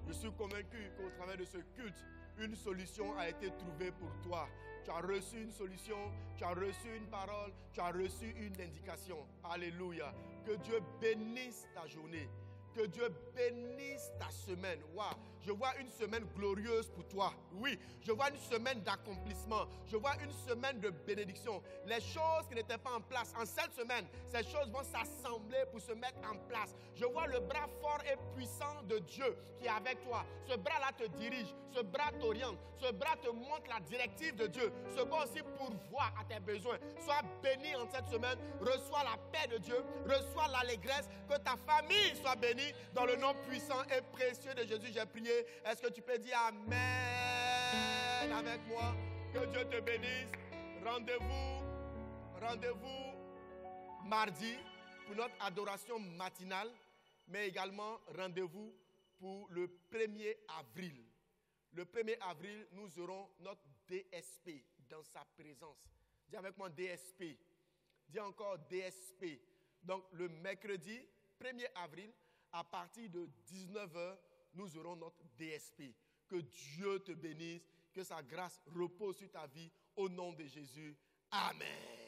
Je suis convaincu qu'au travers de ce culte, une solution a été trouvée pour toi. Tu as reçu une solution, tu as reçu une parole, tu as reçu une indication. Alléluia. Que Dieu bénisse ta journée. Que Dieu bénisse ta semaine. Waouh, je vois une semaine glorieuse pour toi. Oui, je vois une semaine d'accomplissement. Je vois une semaine de bénédiction. Les choses qui n'étaient pas en place en cette semaine, ces choses vont s'assembler pour se mettre en place. Je vois le bras fort et puissant de Dieu qui est avec toi. Ce bras-là te dirige, ce bras t'oriente, ce bras te montre la directive de Dieu. Ce bras aussi pourvoit à tes besoins. Sois béni en cette semaine. Reçois la paix de Dieu. Reçois l'allégresse. Que ta famille soit bénie. Dans le nom puissant et précieux de Jésus, j'ai prié. Est-ce que tu peux dire Amen avec moi? Que Dieu te bénisse. Rendez-vous mardi pour notre adoration matinale, mais également rendez-vous pour le 1er avril. Le 1er avril, nous aurons notre DSP dans sa présence. Dis avec moi DSP. Dis encore DSP. Donc le mercredi 1er avril, à partir de 19h, nous aurons notre DSP. Que Dieu te bénisse, que sa grâce repose sur ta vie, au nom de Jésus. Amen.